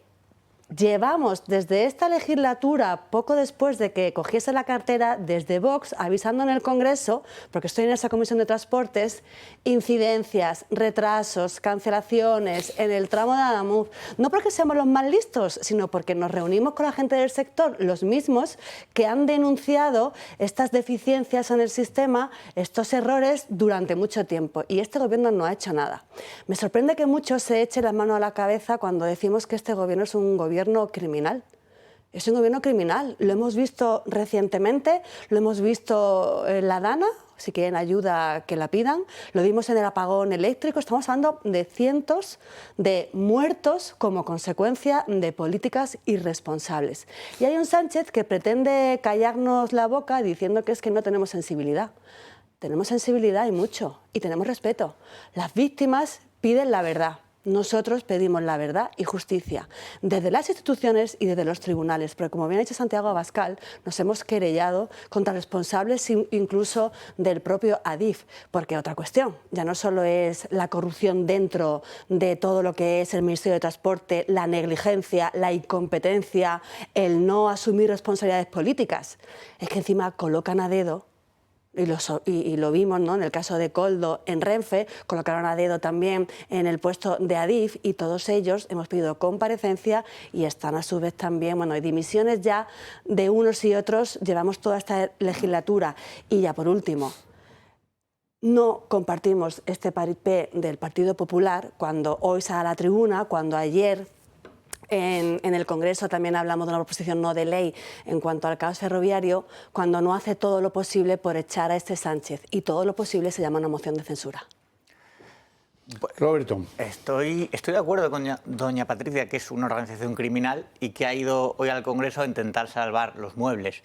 llevamos desde esta legislatura, poco después de que cogiese la cartera, desde Vox, avisando en el Congreso, porque estoy en esa comisión de transportes, incidencias, retrasos, cancelaciones en el tramo de Adamuz. No porque seamos los más listos, sino porque nos reunimos con la gente del sector, los mismos que han denunciado estas deficiencias en el sistema, estos errores durante mucho tiempo. Y este gobierno no ha hecho nada. Me sorprende que muchos se echen las manos a la cabeza cuando decimos que este gobierno es un gobierno criminal. Es un gobierno criminal. Lo hemos visto recientemente, lo hemos visto en la Dana, si quieren ayuda que la pidan, lo vimos en el apagón eléctrico. Estamos hablando de cientos de muertos como consecuencia de políticas irresponsables. Y hay un Sánchez que pretende callarnos la boca diciendo que es que no tenemos sensibilidad. Tenemos sensibilidad y mucho, y tenemos respeto. Las víctimas piden la verdad. Nosotros pedimos la verdad y justicia desde las instituciones y desde los tribunales, porque como bien ha dicho Santiago Abascal, nos hemos querellado contra responsables incluso del propio Adif, porque otra cuestión, ya no solo es la corrupción dentro de todo lo que es el Ministerio de Transporte, la negligencia, la incompetencia, el no asumir responsabilidades políticas, es que encima colocan a dedo. Y lo vimos, ¿no?, en el caso de Koldo en Renfe, colocaron a dedo también en el puesto de Adif y todos ellos hemos pedido comparecencia y están a su vez también, bueno, hay dimisiones ya de unos y otros, llevamos toda esta legislatura. Y ya por último, no compartimos este paripé del Partido Popular cuando hoy sale a la tribuna, cuando ayer en el Congreso también hablamos de una proposición no de ley en cuanto al caos ferroviario, cuando no hace todo lo posible por echar a este Sánchez. Y todo lo posible se llama una moción de censura. Roberto. Estoy de acuerdo con doña Patricia, que es una organización criminal y que ha ido hoy al Congreso a intentar salvar los muebles.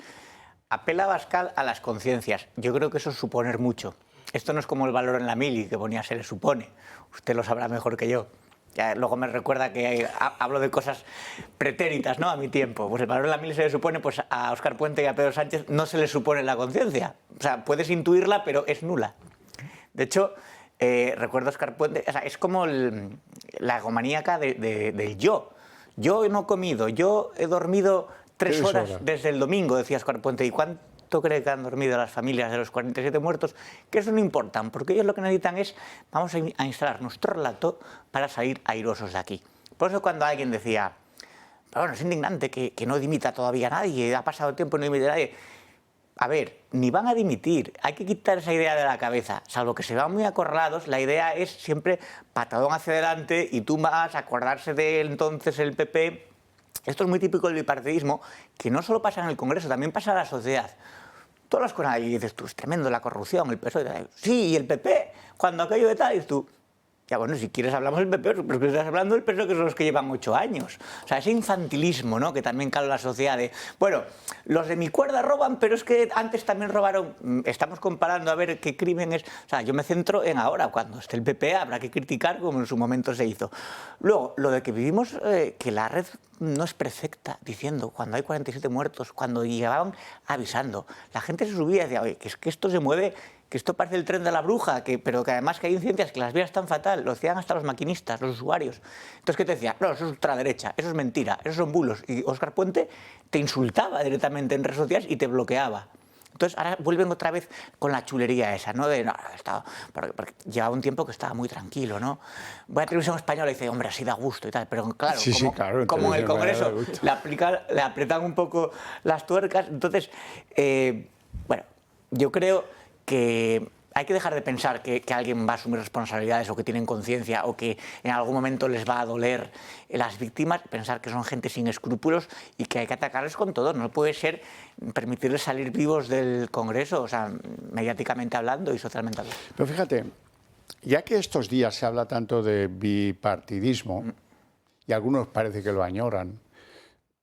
Apela Abascal a las conciencias. Yo creo que eso es suponer mucho. Esto no es como el valor en la mili, que ponía se le supone. Usted lo sabrá mejor que yo. Ya, luego me recuerda que hablo de cosas pretéritas, ¿no?, a mi tiempo. Pues el valor en la mili se le supone, pues a Óscar Puente y a Pedro Sánchez no se les supone la conciencia. O sea, puedes intuirla, pero es nula. De hecho, recuerdo a Óscar Puente, o sea, es como la egomaníaca del yo. Yo no he comido, yo he dormido 3 horas desde el domingo, decía Óscar Puente. ¿Y cuánto cree que han dormido las familias de los 47 muertos? Que eso no importa, porque ellos lo que necesitan es, vamos a instalar nuestro relato para salir airosos de aquí. Por eso cuando alguien decía, pero bueno, es indignante que no dimita todavía nadie, ha pasado el tiempo y no dimite nadie. A ver, ni van a dimitir, hay que quitar esa idea de la cabeza, salvo que se van muy acorralados, la idea es siempre patadón hacia adelante y tú vas a acordarse de entonces el PP. Esto es muy típico del bipartidismo, que no solo pasa en el Congreso, también pasa en la sociedad. Tú hablas con alguien y dices, tú, es tremendo la corrupción, el PSOE, sí, y el PP, cuando aquello de tal, y tú, ya bueno, si quieres hablamos del PP, pero que estás hablando del PSOE, que son los que llevan 8 años. O sea, ese infantilismo, ¿no?, que también cala la sociedad de, bueno, los de mi cuerda roban, pero es que antes también robaron. Estamos comparando a ver qué crimen es. O sea, yo me centro en ahora, cuando esté el PP habrá que criticar como en su momento se hizo. Luego, lo de que vivimos, que la red no es perfecta, diciendo, cuando hay 47 muertos, cuando llegaban avisando, la gente se subía y decía, oye, que es que esto se mueve, que esto parece el tren de la bruja, pero que además que hay incidencias, que las vías están fatal, lo decían hasta los maquinistas, los usuarios. Entonces, ¿qué te decía? No, eso es ultraderecha, eso es mentira, esos son bulos. Y Óscar Puente te insultaba directamente en redes sociales y te bloqueaba. Entonces, ahora vuelven otra vez con la chulería esa, ¿no? De, no, porque llevaba un tiempo que estaba muy tranquilo, ¿no? Voy a televisión española y dice, hombre, así da gusto y tal. Pero claro, como en el Congreso le apretan un poco las tuercas. Entonces, bueno, yo creo que hay que dejar de pensar que alguien va a asumir responsabilidades o que tienen conciencia o que en algún momento les va a doler las víctimas, pensar que son gente sin escrúpulos y que hay que atacarles con todo. No puede ser permitirles salir vivos del Congreso, o sea, mediáticamente hablando y socialmente hablando. Pero fíjate, ya que estos días se habla tanto de bipartidismo, y algunos parece que lo añoran,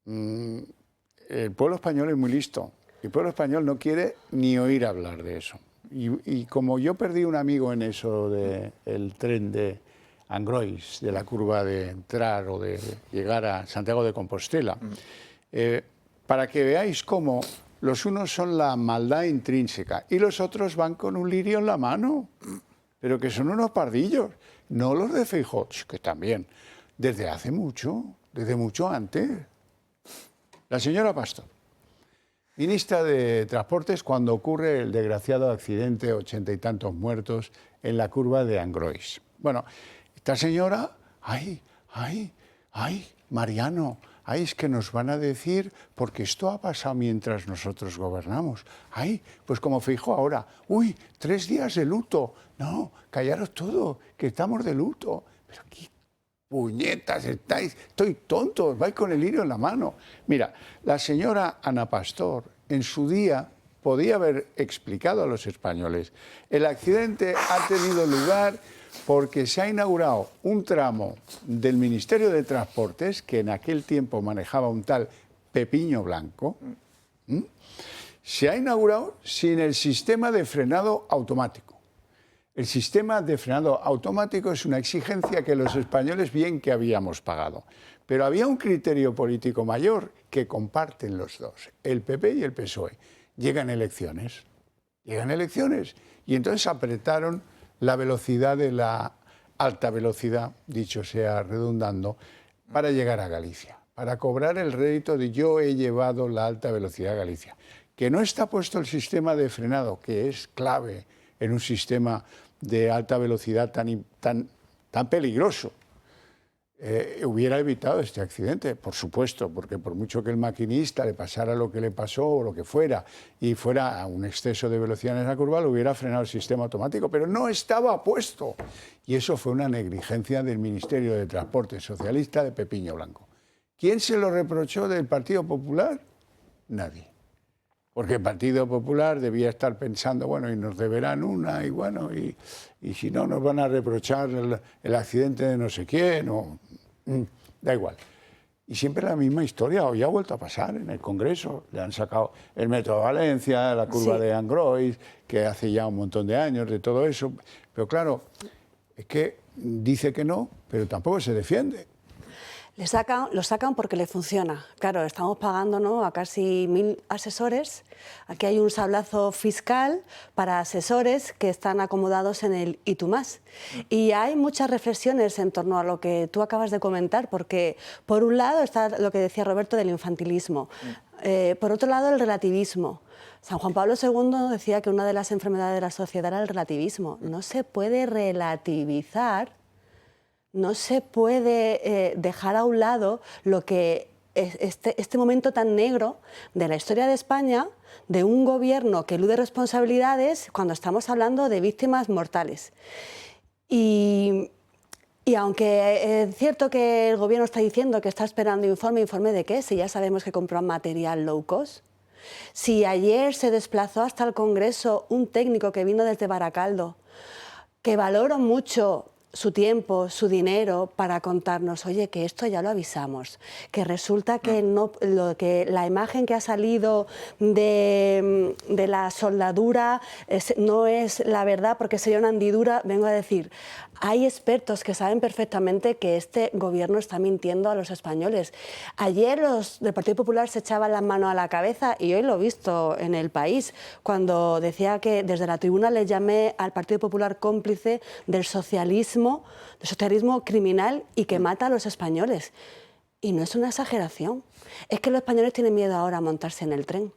el pueblo español es muy listo. El pueblo español no quiere ni oír hablar de eso. Y como yo perdí un amigo en eso del tren de Angrois, de la curva de entrar o de llegar a Santiago de Compostela, para que veáis cómo los unos son la maldad intrínseca y los otros van con un lirio en la mano, pero que son unos pardillos, no los de Feijóo, que también, desde hace mucho, desde mucho antes. La señora Pastor, ministra de Transportes, cuando ocurre el desgraciado accidente, 80 y tantos muertos, en la curva de Angrois. Bueno, esta señora, Mariano, es que nos van a decir, porque esto ha pasado mientras nosotros gobernamos. Pues como Feijóo ahora, 3 días de luto. No, callaros todo, que estamos de luto. Pero qué puñetas estáis, estoy tonto, vais con el lirio en la mano. Mira, la señora Ana Pastor en su día podía haber explicado a los españoles, el accidente ha tenido lugar porque se ha inaugurado un tramo del Ministerio de Transportes, que en aquel tiempo manejaba un tal Pepiño Blanco, se ha inaugurado sin el sistema de frenado automático. El sistema de frenado automático es una exigencia que los españoles bien que habíamos pagado. Pero había un criterio político mayor que comparten los dos, el PP y el PSOE. Llegan elecciones y entonces apretaron la velocidad de la alta velocidad, dicho sea redundando, para llegar a Galicia, para cobrar el rédito de yo he llevado la alta velocidad a Galicia. Que no está puesto el sistema de frenado, que es clave en un sistema de alta velocidad tan peligroso, hubiera evitado este accidente, por supuesto, porque por mucho que el maquinista le pasara lo que le pasó o lo que fuera, y fuera un exceso de velocidad en esa curva, lo hubiera frenado el sistema automático, pero no estaba puesto. Y eso fue una negligencia del Ministerio de Transporte socialista de Pepiño Blanco. ¿Quién se lo reprochó del Partido Popular? Nadie. Porque el Partido Popular debía estar pensando, bueno, y nos deberán una, y bueno, y si no nos van a reprochar el accidente de no sé quién, o da igual. Y siempre la misma historia, hoy ha vuelto a pasar en el Congreso. Le han sacado el Metro de Valencia, la curva de Angrois, que hace ya un montón de años de todo eso. Pero claro, es que dice que no, pero tampoco se defiende. Lo sacan porque le funciona. Claro, estamos pagando, ¿no?, a casi 1000 asesores. Aquí hay un sablazo fiscal para asesores que están acomodados en el y tú más. Y hay muchas reflexiones en torno a lo que tú acabas de comentar, porque por un lado está lo que decía Roberto del infantilismo, por otro lado el relativismo. San Juan Pablo II decía que una de las enfermedades de la sociedad era el relativismo. No se puede relativizar. No se puede dejar a un lado lo que este momento tan negro de la historia de España, de un gobierno que elude responsabilidades cuando estamos hablando de víctimas mortales. Y aunque es cierto que el gobierno está diciendo que está esperando ¿informe de qué? Si ya sabemos que compró material low cost. Si ayer se desplazó hasta el Congreso un técnico que vino desde Baracaldo, que valoro mucho su tiempo, su dinero para contarnos, oye, que esto ya lo avisamos, que resulta que la imagen que ha salido de la soldadura no es la verdad porque sería una hendidura. Vengo a decir, hay expertos que saben perfectamente que este gobierno está mintiendo a los españoles. Ayer los del Partido Popular se echaban las manos a la cabeza y hoy lo he visto en El País, cuando decía que desde la tribuna le llamé al Partido Popular cómplice del socialismo criminal y que mata a los españoles. Y no es una exageración. Es que los españoles tienen miedo ahora a montarse en el tren.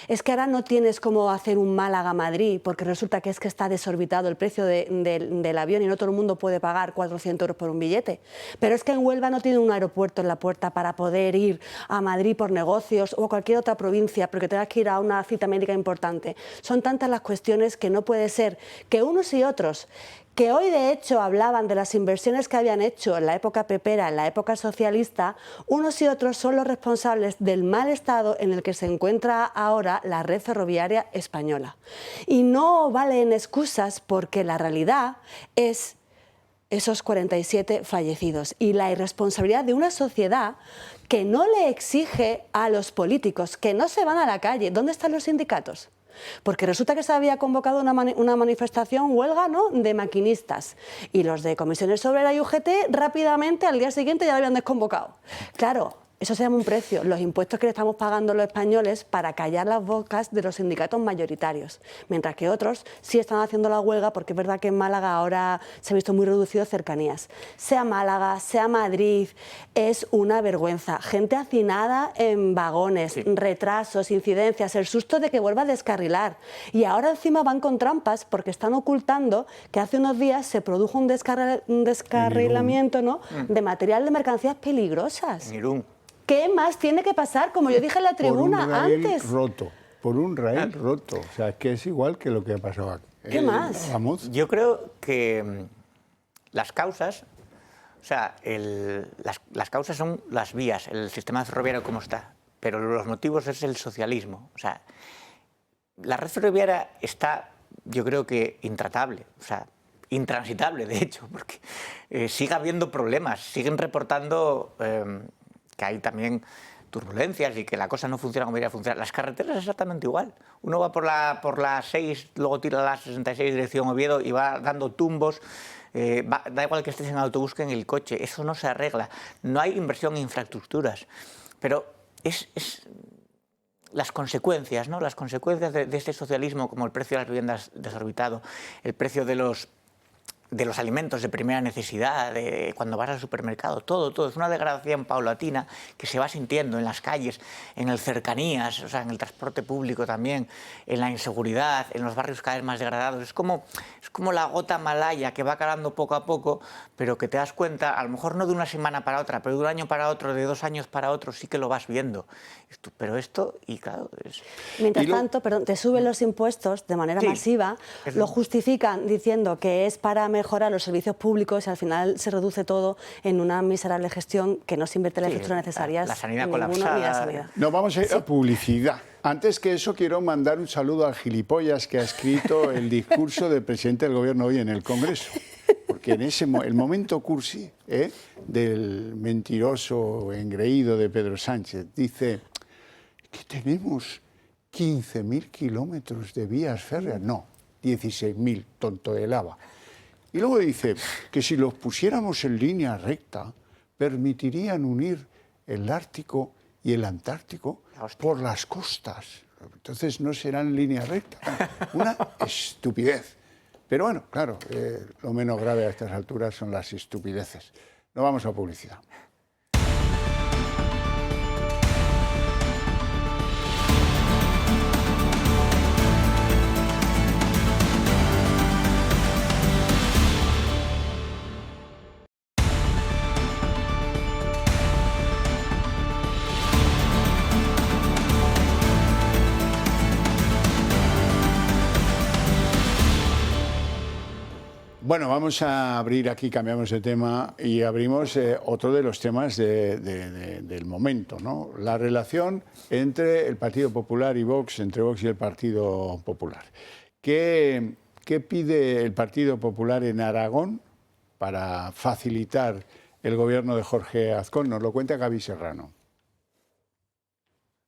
Es que ahora no tienes cómo hacer un Málaga-Madrid porque resulta que está desorbitado el precio del avión y no todo el mundo puede pagar 400 euros por un billete. Pero es que en Huelva no tiene un aeropuerto en la puerta para poder ir a Madrid por negocios o a cualquier otra provincia porque tengas que ir a una cita médica importante. Son tantas las cuestiones que no puede ser que unos y otros, que hoy de hecho hablaban de las inversiones que habían hecho en la época pepera, en la época socialista, unos y otros son los responsables del mal estado en el que se encuentra ahora la red ferroviaria española. Y no valen excusas porque la realidad es esos 47 fallecidos y la irresponsabilidad de una sociedad que no le exige a los políticos, que no se van a la calle. ¿Dónde están los sindicatos? Porque resulta que se había convocado una manifestación, huelga, ¿no?, de maquinistas. Y los de Comisiones Obreras y UGT rápidamente al día siguiente ya lo habían desconvocado. Claro, eso se llama un precio, los impuestos que le estamos pagando los españoles para callar las bocas de los sindicatos mayoritarios. Mientras que otros sí están haciendo la huelga porque es verdad que en Málaga ahora se ha visto muy reducido cercanías. Sea Málaga, sea Madrid, es una vergüenza. Gente hacinada en vagones, retrasos, incidencias, el susto de que vuelva a descarrilar. Y ahora encima van con trampas porque están ocultando que hace unos días se produjo un descarrilamiento, ¿no?, de material de mercancías peligrosas. ¿Qué más tiene que pasar? Como yo dije en la tribuna antes. Por un raíl roto. O sea, es que es igual que lo que ha pasado aquí. ¿Qué más? Vamos. Yo creo que las causas, o sea, las causas son las vías, el sistema ferroviario como está, pero los motivos es el socialismo. O sea, la red ferroviaria está, yo creo que intratable, o sea, intransitable de hecho, porque sigue habiendo problemas, siguen reportando que hay también turbulencias y que la cosa no funciona como debería funcionar. Las carreteras es exactamente igual. Uno va por la 6, luego tira la 66 dirección Oviedo y va dando tumbos. Da igual que estés en autobús que en el coche. Eso no se arregla. No hay inversión en infraestructuras. Pero es las consecuencias, ¿no? Las consecuencias de este socialismo, como el precio de las viviendas desorbitado, el precio de los alimentos de primera necesidad, de cuando vas al supermercado, todo. Es una degradación paulatina que se va sintiendo en las calles, en el cercanías, o sea, en el transporte público también, en la inseguridad, en los barrios cada vez más degradados. Es como la gota malaya que va calando poco a poco, pero que te das cuenta, a lo mejor no de una semana para otra, pero de un año para otro, de 2 años para otro, sí que lo vas viendo. Pero esto, y claro... Mientras tanto, te suben los impuestos de manera masiva, lo justifican diciendo que es para mejora los servicios públicos y al final se reduce todo en una miserable gestión que no se invierte las infraestructuras necesarias la sanidad en ninguno, colapsada. ni la sanidad. No, vamos a ir a publicidad. Antes que eso, quiero mandar un saludo al gilipollas que ha escrito el discurso del presidente del Gobierno hoy en el Congreso. Porque en el momento cursi del mentiroso engreído de Pedro Sánchez, dice que tenemos 15.000 kilómetros de vías férreas. No, 16.000, tonto de lava. Y luego dice que si los pusiéramos en línea recta, permitirían unir el Ártico y el Antártico por las costas. Entonces no serán línea recta. Una estupidez. Pero bueno, claro, lo menos grave a estas alturas son las estupideces. No vamos a publicidad. Bueno, vamos a abrir aquí, cambiamos de tema y abrimos otro de los temas del momento, ¿no? La relación entre el Partido Popular y Vox, entre Vox y el Partido Popular. ¿Qué pide el Partido Popular en Aragón para facilitar el gobierno de Jorge Azcón? Nos lo cuenta Gaby Serrano.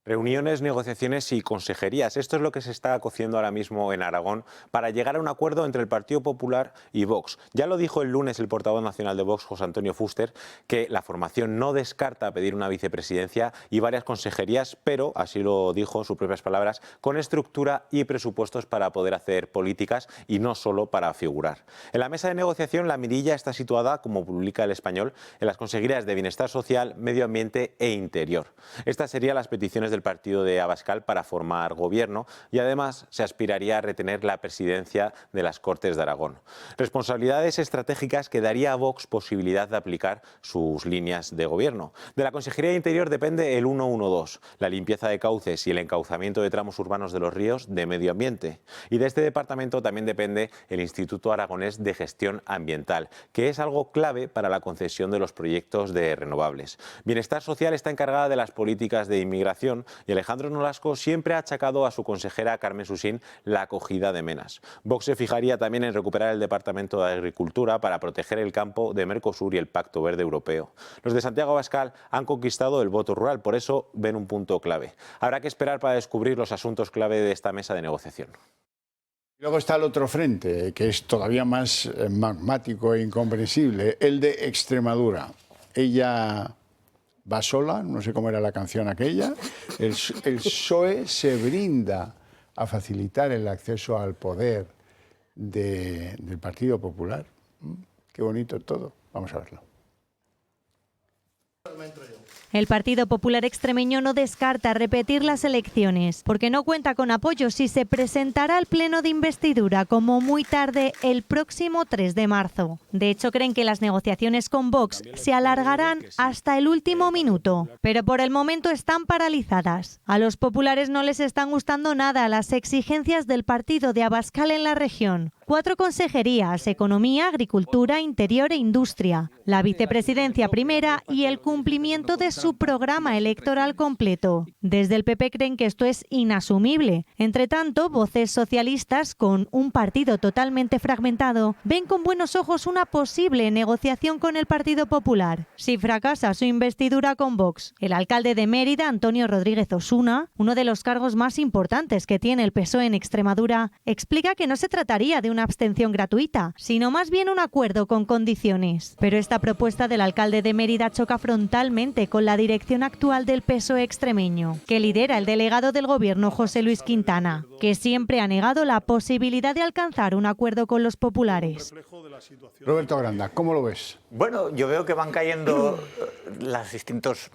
Reuniones, negociaciones y consejerías. Esto es lo que se está cociendo ahora mismo en Aragón para llegar a un acuerdo entre el Partido Popular y Vox. Ya lo dijo el lunes el portavoz nacional de Vox, José Antonio Fuster, que la formación no descarta pedir una vicepresidencia y varias consejerías, pero, así lo dijo en sus propias palabras, con estructura y presupuestos para poder hacer políticas y no solo para figurar. En la mesa de negociación la mirilla está situada, como publica El Español, en las consejerías de Bienestar Social, Medio Ambiente e Interior. Estas serían las peticiones del partido de Abascal para formar gobierno y además se aspiraría a retener la presidencia de las Cortes de Aragón. Responsabilidades estratégicas que daría a Vox posibilidad de aplicar sus líneas de gobierno. De la Consejería de Interior depende el 112, la limpieza de cauces y el encauzamiento de tramos urbanos de los ríos de Medio Ambiente. Y de este departamento también depende el Instituto Aragonés de Gestión Ambiental, que es algo clave para la concesión de los proyectos de renovables. Bienestar Social está encargada de las políticas de inmigración y Alejandro Nolasco siempre ha achacado a su consejera Carmen Susín la acogida de menas. Vox se fijaría también en recuperar el Departamento de Agricultura para proteger el campo de Mercosur y el Pacto Verde Europeo. Los de Santiago Abascal han conquistado el voto rural, por eso ven un punto clave. Habrá que esperar para descubrir los asuntos clave de esta mesa de negociación. Luego está el otro frente, que es todavía más magmático e incomprensible, el de Extremadura. Ella va sola, no sé cómo era la canción aquella. El PSOE se brinda a facilitar el acceso al poder del Partido Popular. Qué bonito todo. Vamos a verlo. El Partido Popular extremeño no descarta repetir las elecciones, porque no cuenta con apoyos y se presentará al pleno de investidura como muy tarde el próximo 3 de marzo. De hecho, creen que las negociaciones con Vox se alargarán hasta el último minuto, pero por el momento están paralizadas. A los populares no les están gustando nada las exigencias del partido de Abascal en la región. 4 consejerías: Economía, Agricultura, Interior e Industria, la vicepresidencia primera y el cumplimiento de su programa electoral completo. Desde el PP creen que esto es inasumible. Entre tanto, voces socialistas, con un partido totalmente fragmentado, ven con buenos ojos una posible negociación con el Partido Popular. Si fracasa su investidura con Vox, el alcalde de Mérida, Antonio Rodríguez Osuna, uno de los cargos más importantes que tiene el PSOE en Extremadura, explica que no se trataría de una abstención gratuita, sino más bien un acuerdo con condiciones. Pero esta propuesta del alcalde de Mérida choca frontalmente con la dirección actual del PSOE extremeño, que lidera el delegado del gobierno José Luis Quintana, que siempre ha negado la posibilidad de alcanzar un acuerdo con los populares. Roberto Granda, ¿cómo lo ves? Bueno, yo veo que van cayendo los distintos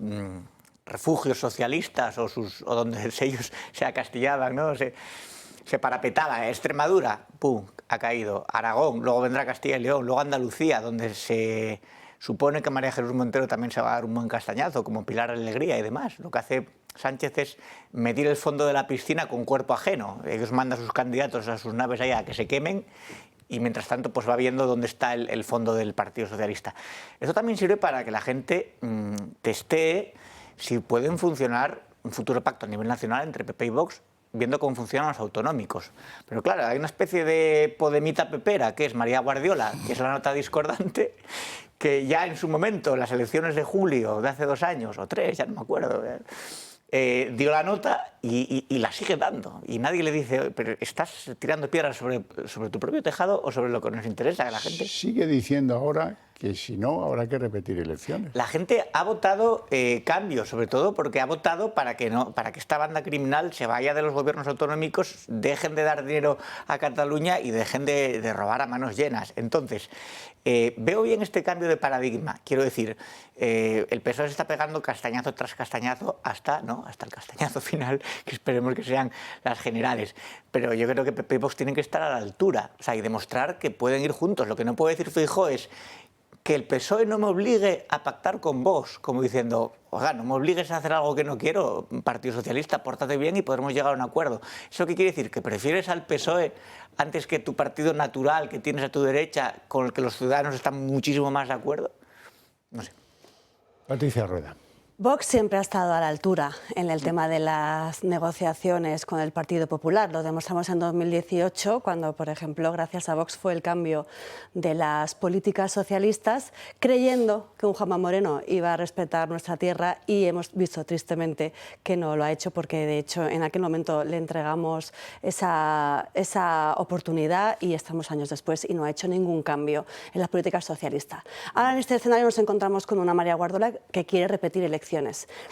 refugios socialistas o donde ellos se acastillaban, ¿no? Se parapetaba. Extremadura, pum, ha caído. Aragón, luego vendrá Castilla y León, luego Andalucía, donde se supone que María Jesús Montero también se va a dar un buen castañazo, como Pilar Alegría y demás. Lo que hace Sánchez es medir el fondo de la piscina con cuerpo ajeno. Ellos mandan a sus candidatos a sus naves allá a que se quemen y mientras tanto pues va viendo dónde está el fondo del Partido Socialista. Esto también sirve para que la gente testee si pueden funcionar un futuro pacto a nivel nacional entre PP y Vox, viendo cómo funcionan los autonómicos. Pero claro, hay una especie de podemita pepera, que es María Guardiola, que es la nota discordante, que ya en su momento, en las elecciones de julio de hace 2 años, o 3, ya no me acuerdo, dio la nota y la sigue dando. Y nadie le dice, pero ¿estás tirando piedras sobre tu propio tejado o sobre lo que nos interesa a la gente? Sigue diciendo ahora que si no, habrá que repetir elecciones. La gente ha votado cambios, sobre todo porque ha votado para que esta banda criminal se vaya de los gobiernos autonómicos, dejen de dar dinero a Cataluña y dejen de robar a manos llenas. Entonces, veo bien este cambio de paradigma. Quiero decir, el PSOE se está pegando castañazo tras castañazo hasta el castañazo final, que esperemos que sean las generales. Pero yo creo que PP y Vox tienen que estar a la altura, o sea, y demostrar que pueden ir juntos. Lo que no puede decir Feijóo es que el PSOE no me obligue a pactar con Vox, como diciendo, oiga, no me obligues a hacer algo que no quiero, Partido Socialista, pórtate bien y podremos llegar a un acuerdo. ¿Eso qué quiere decir? ¿Que prefieres al PSOE antes que tu partido natural que tienes a tu derecha, con el que los ciudadanos están muchísimo más de acuerdo? No sé. Patricia Rueda. Vox siempre ha estado a la altura en el tema de las negociaciones con el Partido Popular. Lo demostramos en 2018, cuando, por ejemplo, gracias a Vox fue el cambio de las políticas socialistas, creyendo que un Juanma Moreno iba a respetar nuestra tierra, y hemos visto tristemente que no lo ha hecho, porque de hecho en aquel momento le entregamos esa oportunidad y estamos años después y no ha hecho ningún cambio en las políticas socialistas. Ahora en este escenario nos encontramos con una María Guardiola que quiere repetir elecciones.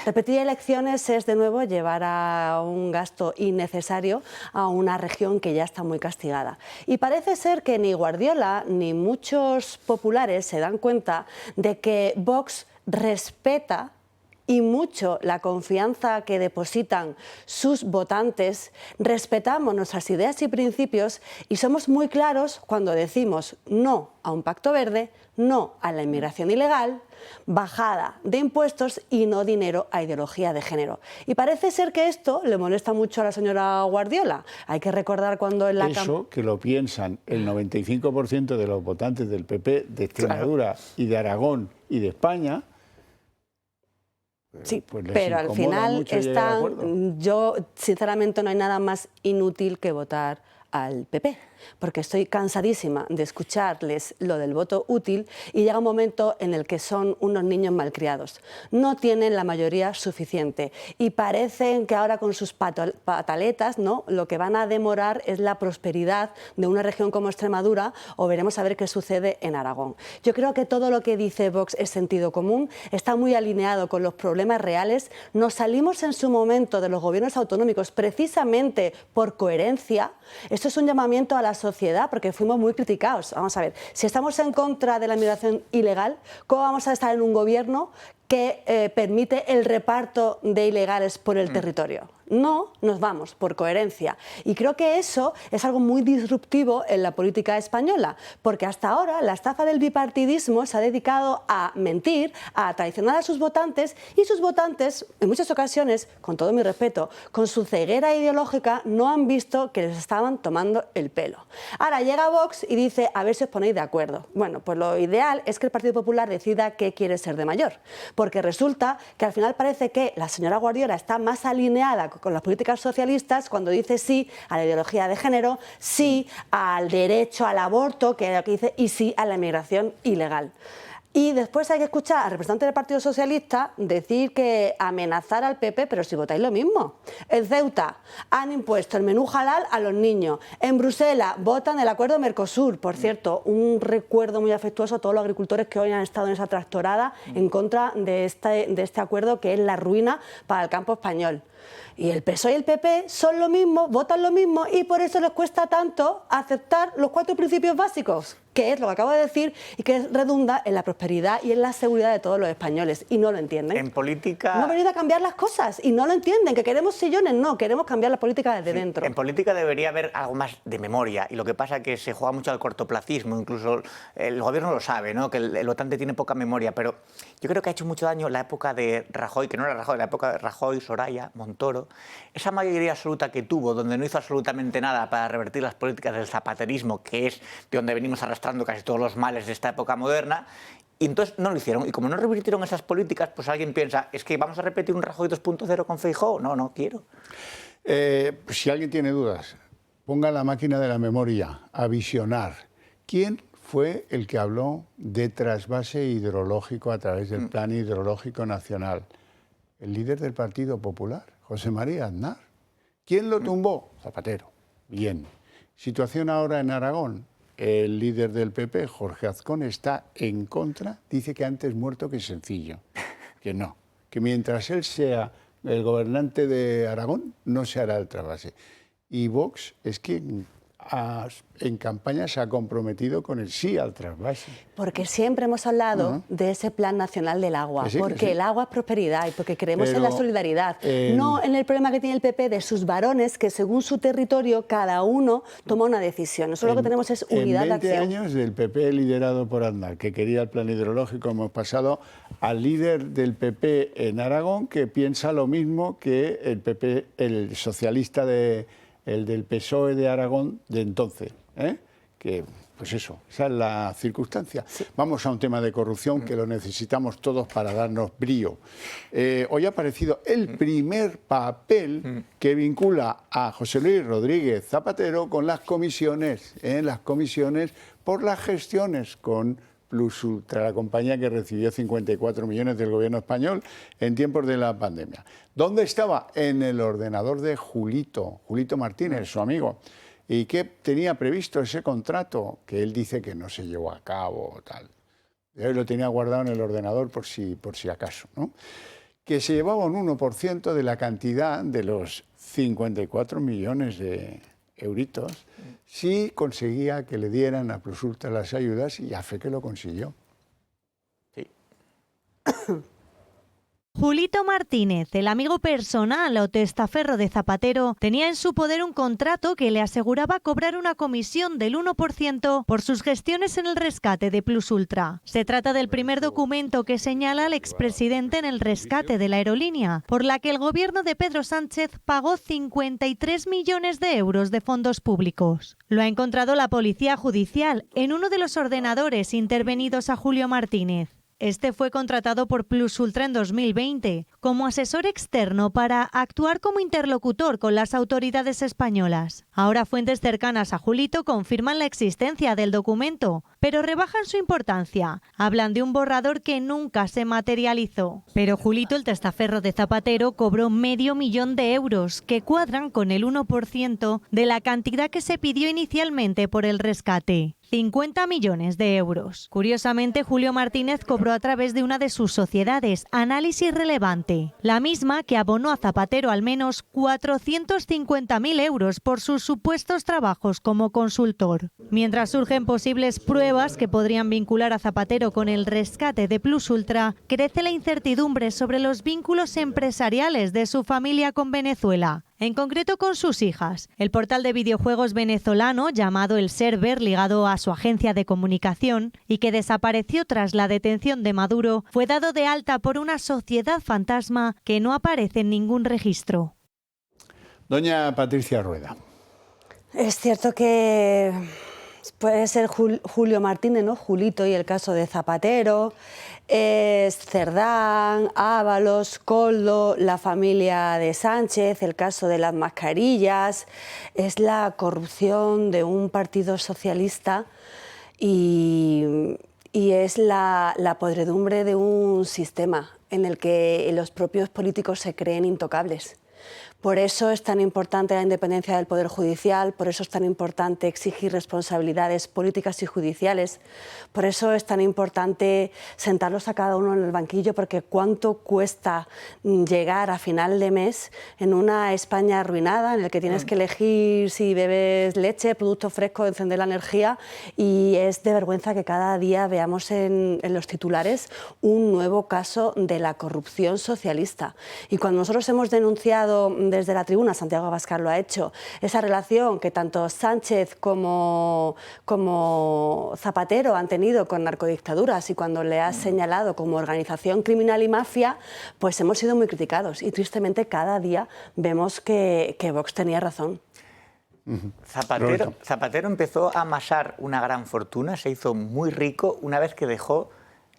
Repetir elecciones es, de nuevo, llevar a un gasto innecesario a una región que ya está muy castigada. Y parece ser que ni Guardiola ni muchos populares se dan cuenta de que Vox respeta y mucho la confianza que depositan sus votantes, respetamos nuestras ideas y principios y somos muy claros cuando decimos no a un pacto verde, no a la inmigración ilegal, bajada de impuestos y no dinero a ideología de género. Y parece ser que esto le molesta mucho a la señora Guardiola. Hay que recordar cuando en la Eso que lo piensan el 95% de los votantes del PP de Extremadura y de Aragón y de España. Sí, pues pero al final yo sinceramente no hay nada más inútil que votar al PP, porque estoy cansadísima de escucharles lo del voto útil y llega un momento en el que son unos niños malcriados. No tienen la mayoría suficiente y parecen que ahora con sus pataletas, ¿no?, lo que van a demorar es la prosperidad de una región como Extremadura, o veremos a ver qué sucede en Aragón. Yo creo que todo lo que dice Vox es sentido común, está muy alineado con los problemas reales. Nos salimos en su momento de los gobiernos autonómicos precisamente por coherencia. Esto es un llamamiento a la sociedad porque fuimos muy criticados. Vamos a ver, si estamos en contra de la migración ilegal, ¿cómo vamos a estar en un gobierno que permite el reparto de ilegales por el territorio? No, nos vamos por coherencia. Y creo que eso es algo muy disruptivo en la política española, porque hasta ahora la estafa del bipartidismo se ha dedicado a mentir, a traicionar a sus votantes, y sus votantes, en muchas ocasiones, con todo mi respeto, con su ceguera ideológica, no han visto que les estaban tomando el pelo. Ahora llega Vox y dice, a ver si os ponéis de acuerdo. Bueno, pues lo ideal es que el Partido Popular decida qué quiere ser de mayor, porque resulta que al final parece que la señora Guardiola está más alineada con las políticas socialistas cuando dice sí a la ideología de género, sí al derecho al aborto, que es lo que dice, y sí a la inmigración ilegal. Y después hay que escuchar al representante del Partido Socialista decir que amenazar al PP, pero si votáis lo mismo. En Ceuta han impuesto el menú halal a los niños. En Bruselas votan el acuerdo Mercosur. Por cierto, un recuerdo muy afectuoso a todos los agricultores que hoy han estado en esa tractorada en contra de este acuerdo, que es la ruina para el campo español. Y el PSOE y el PP son lo mismo, votan lo mismo, y por eso les cuesta tanto aceptar los 4 principios básicos, que es lo que acabo de decir y que redunda en la prosperidad y en la seguridad de todos los españoles, y no lo entienden. En política... No han venido a cambiar las cosas y no lo entienden, que queremos sillones, no, queremos cambiar la política desde dentro. En política debería haber algo más de memoria, y lo que pasa es que se juega mucho al cortoplacismo, incluso el gobierno lo sabe, ¿no?, que el votante tiene poca memoria, pero yo creo que ha hecho mucho daño la época de Rajoy, que no era Rajoy, la época de Rajoy, Soraya, Montoro, Montoro, esa mayoría absoluta que tuvo, donde no hizo absolutamente nada para revertir las políticas del zapaterismo, que es de donde venimos arrastrando casi todos los males de esta época moderna, y entonces no lo hicieron. Y como no revirtieron esas políticas, pues alguien piensa, es que vamos a repetir un Rajoy 2.0 con Feijóo. No, no quiero. Si alguien tiene dudas, ponga la máquina de la memoria a visionar. ¿Quién fue el que habló de trasvase hidrológico a través del Plan Hidrológico Nacional? El líder del Partido Popular, José María Aznar. ¿Quién lo tumbó? Zapatero. Bien. Situación ahora en Aragón. El líder del PP, Jorge Azcón, está en contra. Dice que antes muerto que sencillo. Que no. Que mientras él sea el gobernante de Aragón, no se hará el trasvase. Y Vox es quien en campaña se ha comprometido con el sí al trasvase. Porque siempre hemos hablado de ese Plan Nacional del Agua, porque el agua es prosperidad y porque creemos en la solidaridad, no en el problema que tiene el PP de sus varones, que según su territorio cada uno toma una decisión. Nosotros lo que tenemos es unidad de acción. En 20 años del PP liderado por Aznar, que quería el plan hidrológico, hemos pasado al líder del PP en Aragón, que piensa lo mismo que el PP, el socialista el del PSOE de Aragón de entonces, que pues eso, esa es la circunstancia. Sí. Vamos a un tema de corrupción que lo necesitamos todos para darnos brío. Hoy ha aparecido el primer papel que vincula a José Luis Rodríguez Zapatero con las comisiones por las gestiones con Plus Ultra, la compañía que recibió 54 millones del gobierno español en tiempos de la pandemia. ¿Dónde estaba? En el ordenador de Julito Martínez, su amigo, y que tenía previsto ese contrato que él dice que no se llevó a cabo, tal. Él lo tenía guardado en el ordenador por si acaso, ¿no? Que se llevaba un 1% de la cantidad de los 54 millones de euritos si conseguía que le dieran a Plus Ultra las ayudas, y a fe que lo consiguió. Sí. Julito Martínez, el amigo personal o testaferro de Zapatero, tenía en su poder un contrato que le aseguraba cobrar una comisión del 1% por sus gestiones en el rescate de Plus Ultra. Se trata del primer documento que señala al expresidente en el rescate de la aerolínea, por la que el gobierno de Pedro Sánchez pagó 53 millones de euros de fondos públicos. Lo ha encontrado la Policía Judicial en uno de los ordenadores intervenidos a Julio Martínez. Este fue contratado por Plus Ultra en 2020 como asesor externo para actuar como interlocutor con las autoridades españolas. Ahora fuentes cercanas a Julito confirman la existencia del documento, pero rebajan su importancia. Hablan de un borrador que nunca se materializó. Pero Julito, el testaferro de Zapatero, cobró medio millón de euros, que cuadran con el 1% de la cantidad que se pidió inicialmente por el rescate. 50 millones de euros. Curiosamente, Julio Martínez cobró a través de una de sus sociedades, Análisis Relevante, la misma que abonó a Zapatero al menos 450.000 euros por sus supuestos trabajos como consultor. Mientras surgen posibles pruebas que podrían vincular a Zapatero con el rescate de Plus Ultra, crece la incertidumbre sobre los vínculos empresariales de su familia con Venezuela, en concreto con sus hijas. El portal de videojuegos venezolano, llamado El Server, ligado a su agencia de comunicación y que desapareció tras la detención de Maduro, fue dado de alta por una sociedad fantasma que no aparece en ningún registro. Doña Patricia Rueda. Es cierto que puede ser Julio Martínez, ¿no? Julito, y el caso de Zapatero, es Cerdán, Ábalos, Koldo, la familia de Sánchez, el caso de las mascarillas, es la corrupción de un partido socialista y es la podredumbre de un sistema en el que los propios políticos se creen intocables. Por eso es tan importante la independencia del Poder Judicial, por eso es tan importante exigir responsabilidades políticas y judiciales, por eso es tan importante sentarlos a cada uno en el banquillo, porque cuánto cuesta llegar a final de mes en una España arruinada, en la que tienes que elegir si bebes leche, producto fresco, encender la energía, y es de vergüenza que cada día veamos en los titulares un nuevo caso de la corrupción socialista. Y cuando nosotros hemos denunciado desde la tribuna, Santiago Abascal lo ha hecho, esa relación que tanto Sánchez como Zapatero han tenido con narcodictaduras y cuando le ha señalado como organización criminal y mafia, pues hemos sido muy criticados y tristemente cada día vemos que Vox tenía razón. Zapatero empezó a amasar una gran fortuna, se hizo muy rico una vez que dejó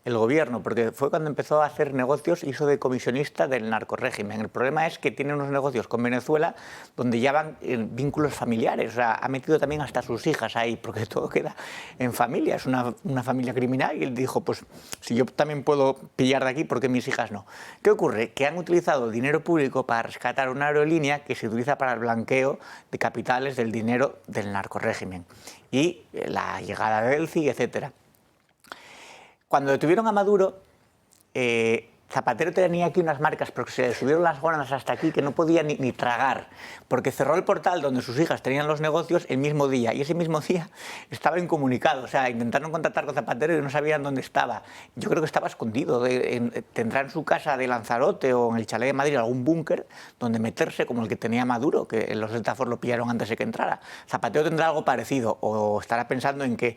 el gobierno, porque fue cuando empezó a hacer negocios, hizo de comisionista del narcorrégimen. El problema es que tiene unos negocios con Venezuela donde ya van vínculos familiares, o sea, ha metido también hasta sus hijas ahí, porque todo queda en familia, es una familia criminal, y él dijo, pues si yo también puedo pillar de aquí, ¿por qué mis hijas no? ¿Qué ocurre? Que han utilizado dinero público para rescatar una aerolínea que se utiliza para el blanqueo de capitales del dinero del narcorrégimen y la llegada del CIG, etcétera. Cuando detuvieron a Maduro, Zapatero tenía aquí unas marcas, porque se le subieron las gónadas hasta aquí, que no podía ni tragar, porque cerró el portal donde sus hijas tenían los negocios el mismo día, y ese mismo día estaba incomunicado. O sea, intentaron contactar con Zapatero y no sabían dónde estaba. Yo creo que estaba escondido, tendrá en su casa de Lanzarote o en el chalet de Madrid algún búnker donde meterse, como el que tenía Maduro, que los Deltaforce lo pillaron antes de que entrara. Zapatero tendrá algo parecido, o estará pensando en que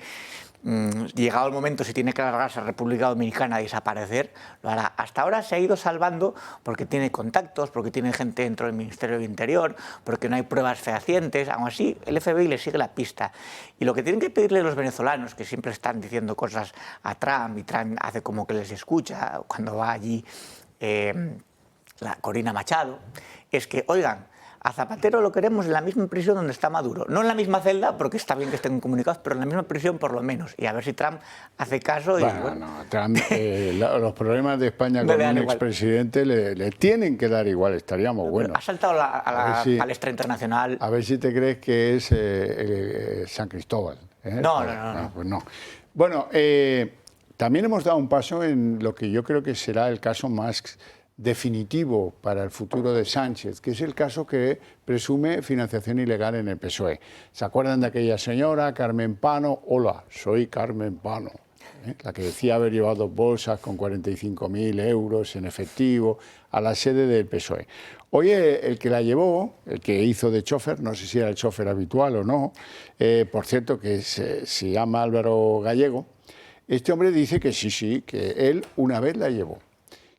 llegado el momento, si tiene que largarse a República Dominicana y desaparecer, lo hará. Hasta ahora se ha ido salvando porque tiene contactos, porque tiene gente dentro del Ministerio del Interior, porque no hay pruebas fehacientes. Aún así, el FBI le sigue la pista. Y lo que tienen que pedirle los venezolanos, que siempre están diciendo cosas a Trump, y Trump hace como que les escucha cuando va allí la Corina Machado, es que, oigan, a Zapatero lo queremos en la misma prisión donde está Maduro. No en la misma celda, porque está bien que estén comunicados, pero en la misma prisión por lo menos. Y a ver si Trump hace caso. Trump, los problemas de España con un expresidente le tienen que dar igual, estaríamos buenos. Ha saltado a la palestra internacional. A ver si te crees que es San Cristóbal. No. Pues no. Bueno, también hemos dado un paso en lo que yo creo que será el caso más definitivo para el futuro de Sánchez, que es el caso que presume financiación ilegal en el PSOE. ¿Se acuerdan de aquella señora, Carmen Pano? Hola, soy Carmen Pano, la que decía haber llevado bolsas con 45.000 euros en efectivo a la sede del PSOE. Hoy el que la llevó, el que hizo de chofer, no sé si era el chofer habitual o no, por cierto que se llama Álvaro Gallego, este hombre dice que sí, que él una vez la llevó,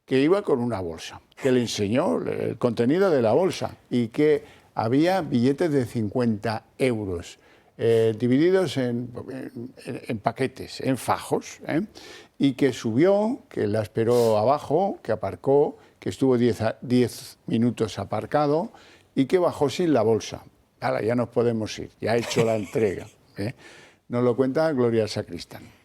que iba con una bolsa, que le enseñó el contenido de la bolsa y que había billetes de 50 euros divididos en paquetes, en fajos, y que subió, que la esperó abajo, que aparcó, que estuvo 10 minutos aparcado y que bajó sin la bolsa. Ahora ya nos podemos ir, ya ha hecho la entrega. Nos lo cuenta Gloria Sacristán.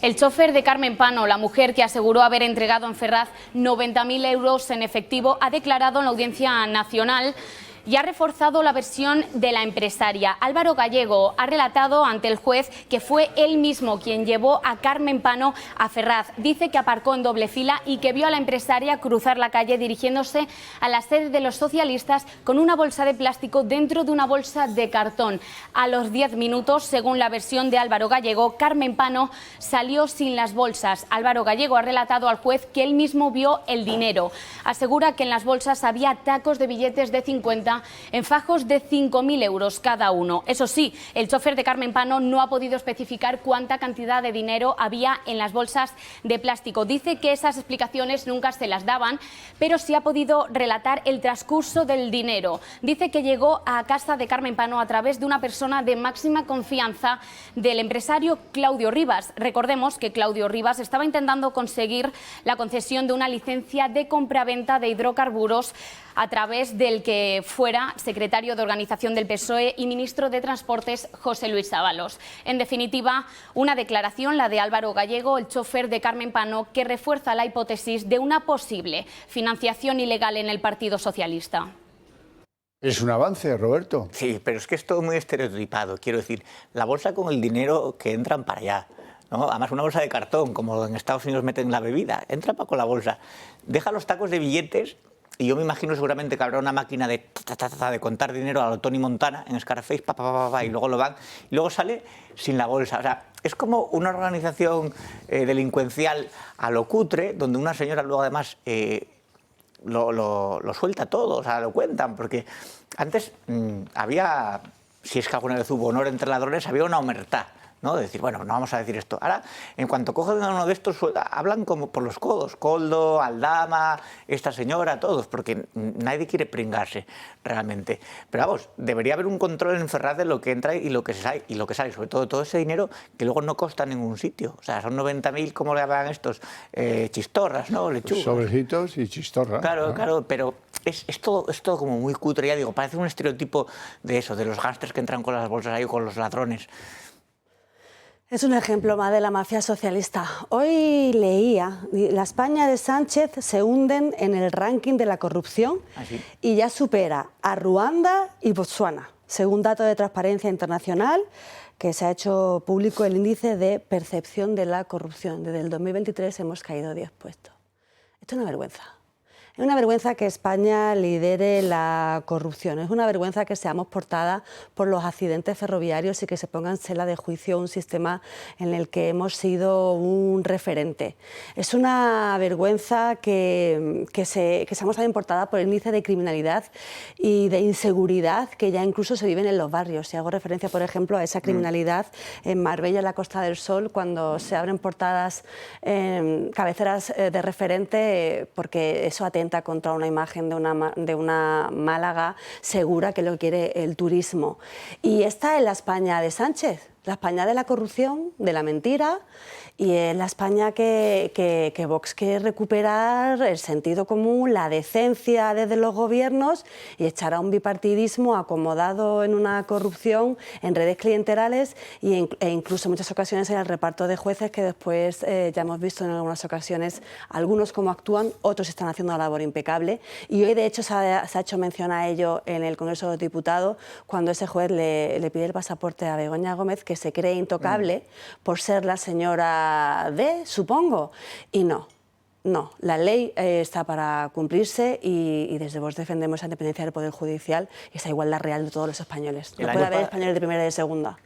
El chofer de Carmen Pano, la mujer que aseguró haber entregado en Ferraz 90.000 euros en efectivo, ha declarado en la Audiencia Nacional y ha reforzado la versión de la empresaria. Álvaro Gallego ha relatado ante el juez que fue él mismo quien llevó a Carmen Pano a Ferraz. Dice que aparcó en doble fila y que vio a la empresaria cruzar la calle dirigiéndose a la sede de los socialistas con una bolsa de plástico dentro de una bolsa de cartón. A los 10 minutos, según la versión de Álvaro Gallego, Carmen Pano salió sin las bolsas. Álvaro Gallego ha relatado al juez que él mismo vio el dinero. Asegura que en las bolsas había tacos de billetes de 50 en fajos de 5.000 euros cada uno. Eso sí, el chofer de Carmen Pano no ha podido especificar cuánta cantidad de dinero había en las bolsas de plástico. Dice que esas explicaciones nunca se las daban, pero sí ha podido relatar el transcurso del dinero. Dice que llegó a casa de Carmen Pano a través de una persona de máxima confianza del empresario Claudio Rivas. Recordemos que Claudio Rivas estaba intentando conseguir la concesión de una licencia de compraventa de hidrocarburos a través del que fuera secretario de Organización del PSOE y ministro de Transportes José Luis Ábalos. En definitiva, una declaración, la de Álvaro Gallego, el chofer de Carmen Pano, que refuerza la hipótesis de una posible financiación ilegal en el Partido Socialista. Es un avance, Roberto. Sí, pero es que es todo muy estereotipado. Quiero decir, la bolsa con el dinero que entran para allá, ¿no? Además, una bolsa de cartón, como en Estados Unidos meten la bebida, entra con la bolsa, deja los tacos de billetes. Y yo me imagino seguramente que habrá una máquina de contar dinero a lo Tony Montana en Scarface, y luego lo van, y luego sale sin la bolsa. O sea, es como una organización delincuencial a lo cutre, donde una señora luego además lo suelta todo, o sea, lo cuentan, porque antes había, si es que alguna vez hubo honor entre ladrones, había una omertá, ¿no? De decir, bueno, no vamos a decir esto. Ahora, en cuanto cogen a uno de estos, hablan como por los codos, Koldo, Aldama, esta señora, todos, porque nadie quiere pringarse realmente. Pero vamos, debería haber un control en Ferraz de lo que entra y lo que sale, sobre todo ese dinero que luego no costa en ningún sitio. O sea, son 90.000, ¿cómo le llaman estos? Chistorras, ¿no? Lechugas. Sobrecitos y chistorras. Claro, claro, pero es todo como muy cutre, ya digo, parece un estereotipo de eso, de los gángsters que entran con las bolsas ahí o con los ladrones. Es un ejemplo más de la mafia socialista. Hoy leía, la España de Sánchez se hunden en el ranking de la corrupción y ya supera a Ruanda y Botsuana, según datos de Transparencia Internacional, que se ha hecho público el índice de percepción de la corrupción. Desde el 2023 hemos caído 10 puestos. Esto es una vergüenza. Es una vergüenza que España lidere la corrupción, es una vergüenza que seamos portada por los accidentes ferroviarios y que se ponga en tela de juicio un sistema en el que hemos sido un referente. Es una vergüenza que seamos también portada por el índice de criminalidad y de inseguridad que ya incluso se viven en los barrios. Si hago referencia, por ejemplo, a esa criminalidad en Marbella, en la Costa del Sol, cuando se abren portadas, cabeceras de referente, porque eso atenta contra una imagen de una Málaga segura, que lo quiere el turismo. Y esta es la España de Sánchez, la España de la corrupción, de la mentira, y es la España que Vox quiere recuperar el sentido común, la decencia desde los gobiernos y echar a un bipartidismo acomodado en una corrupción, en redes clientelales e incluso en muchas ocasiones en el reparto de jueces, que después ya hemos visto en algunas ocasiones algunos cómo actúan, otros están haciendo una labor impecable. Y hoy, de hecho, se ha hecho mención a ello en el Congreso de los Diputados, cuando ese juez le pide el pasaporte a Begoña Gómez, que se cree intocable por ser la señora D, supongo. Y no, la ley está para cumplirse y desde Vox defendemos la independencia del Poder Judicial y esa igualdad real de todos los españoles. No puede haber españoles de primera y de segunda.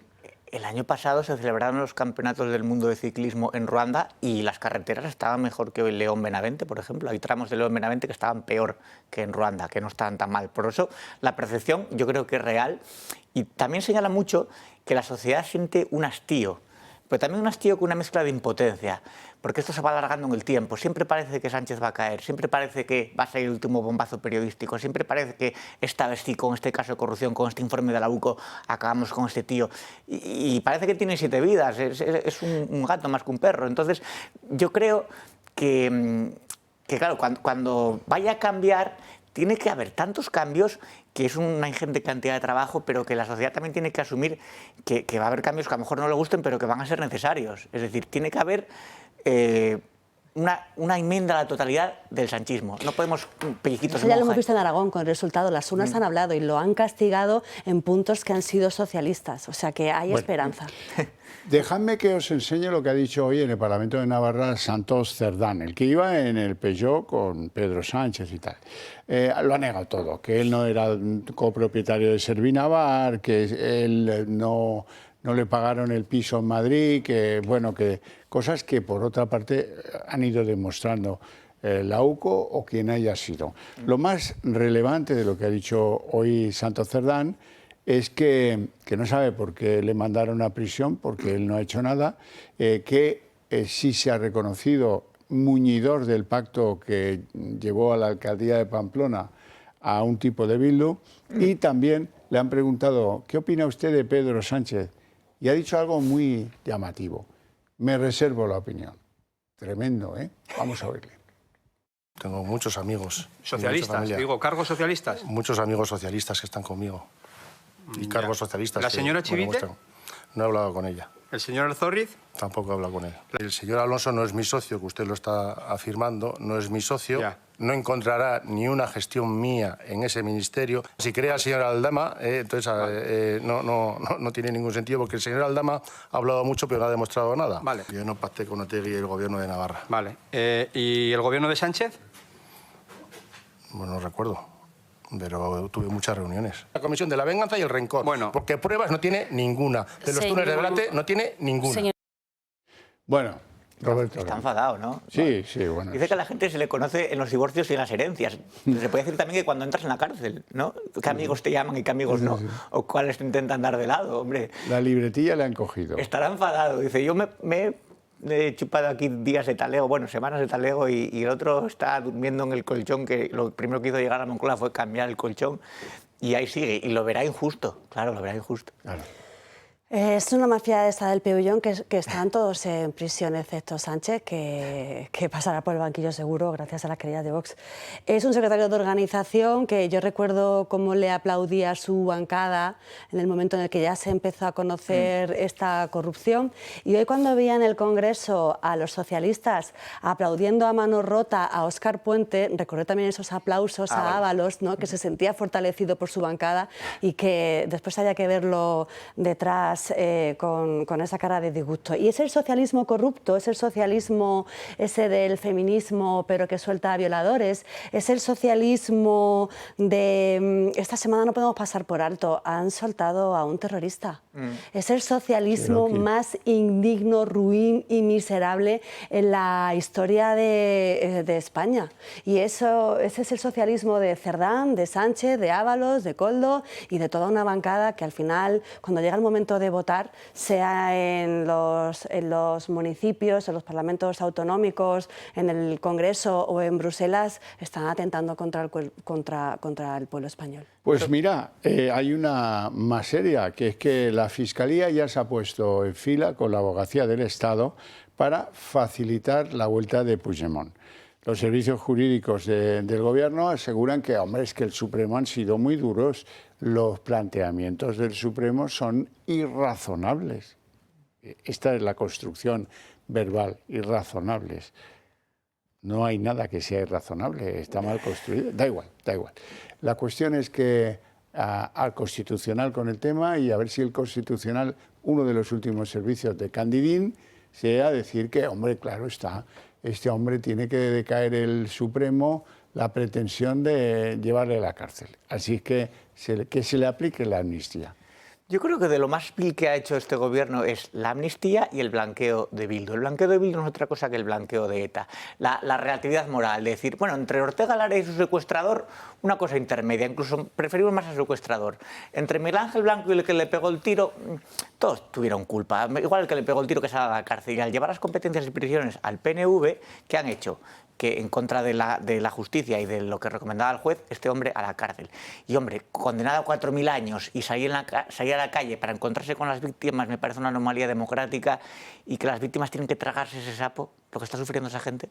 El año pasado se celebraron los campeonatos del mundo de ciclismo en Ruanda y las carreteras estaban mejor que en León Benavente, por ejemplo. Hay tramos de León Benavente que estaban peor que en Ruanda, que no estaban tan mal. Por eso la percepción yo creo que es real y también señala mucho que la sociedad siente un hastío, pero también un hastío con una mezcla de impotencia, porque esto se va alargando en el tiempo. Siempre parece que Sánchez va a caer, siempre parece que va a ser el último bombazo periodístico, siempre parece que esta vez sí, con este caso de corrupción, con este informe de la UCO, acabamos con este tío. Y parece que tiene 7 vidas, es un gato más que un perro. Entonces, yo creo que claro, cuando vaya a cambiar, tiene que haber tantos cambios que es una ingente cantidad de trabajo, pero que la sociedad también tiene que asumir que va a haber cambios que a lo mejor no le gusten, pero que van a ser necesarios. Es decir, tiene que haber una enmienda a la totalidad del sanchismo. No podemos pellizquitos de Eso ya monja. lo hemos visto en Aragón con el resultado. Las urnas han hablado y lo han castigado en puntos que han sido socialistas. O sea que hay esperanza. Dejadme que os enseñe lo que ha dicho hoy en el Parlamento de Navarra Santos Cerdán, el que iba en el Peugeot con Pedro Sánchez y tal. Lo ha negado todo, que él no era copropietario de Servinavar, que él no le pagaron el piso en Madrid, que bueno, que cosas que por otra parte han ido demostrando la UCO o quien haya sido. Lo más relevante de lo que ha dicho hoy Santos Cerdán es que no sabe por qué le mandaron a prisión, porque él no ha hecho nada, que sí se ha reconocido muñidor del pacto que llevó a la alcaldía de Pamplona a un tipo de Bildu, y también le han preguntado, ¿qué opina usted de Pedro Sánchez? Y ha dicho algo muy llamativo, me reservo la opinión. Tremendo, ¿eh? Vamos a oírle. Tengo muchos amigos. ¿Socialistas? Digo, ¿cargos socialistas? Muchos amigos socialistas que están conmigo. Y cargos socialistas. ¿La señora Chivite? No he hablado con ella. ¿El señor Alzorriz? Tampoco he hablado con él. El señor Alonso no es mi socio, que usted lo está afirmando, no es mi socio. Ya. No encontrará ni una gestión mía en ese ministerio. Si crea al señor Aldama, entonces no tiene ningún sentido, porque el señor Aldama ha hablado mucho, pero no ha demostrado nada. Vale. Yo no pacté con Otegi y el gobierno de Navarra. Vale. ¿Y el gobierno de Sánchez? Bueno, no recuerdo, pero tuve muchas reuniones. La comisión de la venganza y el rencor. Bueno. Porque pruebas no tiene ninguna. De los túneles de Brate no tiene ninguna. Bueno, Roberto Está enfadado, ¿no? Sí, sí, bueno. Dice que a la gente se le conoce en los divorcios y en las herencias. Se puede decir también que cuando entras en la cárcel, ¿no? ¿Qué amigos te llaman y qué amigos no? O cuáles te intentan dar de lado, hombre. La libretilla le han cogido. Estará enfadado. Dice, yo me he chupado aquí días de talego, bueno, semanas de talego, y el otro está durmiendo en el colchón, que lo primero que hizo llegar a Moncloa fue cambiar el colchón, y ahí sigue. Y lo verá injusto, claro, lo verá injusto. Claro. Es una mafia esta del Peullón que están todos en prisión, excepto Sánchez, que pasará por el banquillo seguro gracias a las querellas de Vox. Es un secretario de organización que yo recuerdo cómo le aplaudía su bancada en el momento en el que ya se empezó a conocer esta corrupción. Y hoy, cuando veía en el Congreso a los socialistas aplaudiendo a mano rota a Óscar Puente, recordé también esos aplausos a Ábalos, ¿no? Que se sentía fortalecido por su bancada y que después haya que verlo detrás con esa cara de disgusto. Y es el socialismo corrupto, es el socialismo ese del feminismo pero que suelta a violadores, es el socialismo de... Esta semana no podemos pasar por alto, han soltado a un terrorista. Es el socialismo más indigno, ruin y miserable en la historia de España. Y ese es el socialismo de Cerdán, de Sánchez, de Ábalos, de Koldo y de toda una bancada que al final, cuando llega el momento de votar, sea en los municipios, en los parlamentos autonómicos, en el Congreso o en Bruselas, están atentando contra el pueblo español. Pues mira, hay una más seria, que es que la Fiscalía ya se ha puesto en fila con la Abogacía del Estado para facilitar la vuelta de Puigdemont. Los servicios jurídicos del Gobierno aseguran que, hombre, es que el Supremo han sido muy duros. Los planteamientos del Supremo son irrazonables. Esta es la construcción verbal, irrazonables. No hay nada que sea irrazonable, está mal construido. Da igual, da igual. La cuestión es que al Constitucional con el tema y a ver si el Constitucional, uno de los últimos servicios de Candidín, sea decir que, hombre, claro está, este hombre tiene que decaer el Supremo la pretensión de llevarle a la cárcel. Así que se le aplique la amnistía. Yo creo que de lo más vil que ha hecho este gobierno es la amnistía y el blanqueo de Bildu. El blanqueo de Bildu no es otra cosa que el blanqueo de ETA. La relatividad moral, de decir, bueno, entre Ortega Lara y su secuestrador, una cosa intermedia, incluso preferimos más al secuestrador. Entre Miguel Ángel Blanco y el que le pegó el tiro, todos tuvieron culpa. Igual el que le pegó el tiro que salga a la cárcel. Y al llevar las competencias y prisiones al PNV, ¿qué han hecho? Que en contra de la justicia y de lo que recomendaba el juez, este hombre a la cárcel. Y hombre, condenado a 4.000 años y salir a la calle para encontrarse con las víctimas me parece una anomalía democrática, y que las víctimas tienen que tragarse ese sapo, lo que está sufriendo esa gente.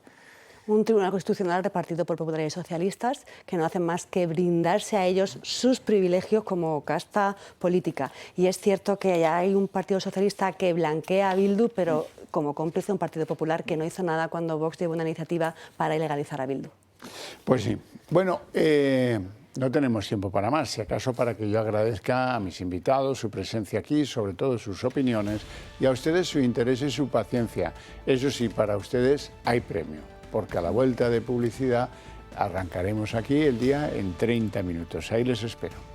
Un tribunal constitucional repartido por populares y socialistas que no hacen más que brindarse a ellos sus privilegios como casta política. Y es cierto que ya hay un partido socialista que blanquea a Bildu, pero como cómplice un partido popular que no hizo nada cuando Vox llevó una iniciativa para ilegalizar a Bildu. Pues sí. Bueno, no tenemos tiempo para más, si acaso para que yo agradezca a mis invitados su presencia aquí, sobre todo sus opiniones, y a ustedes su interés y su paciencia. Eso sí, para ustedes hay premio, porque a la vuelta de publicidad arrancaremos aquí el día en 30 minutos. Ahí les espero.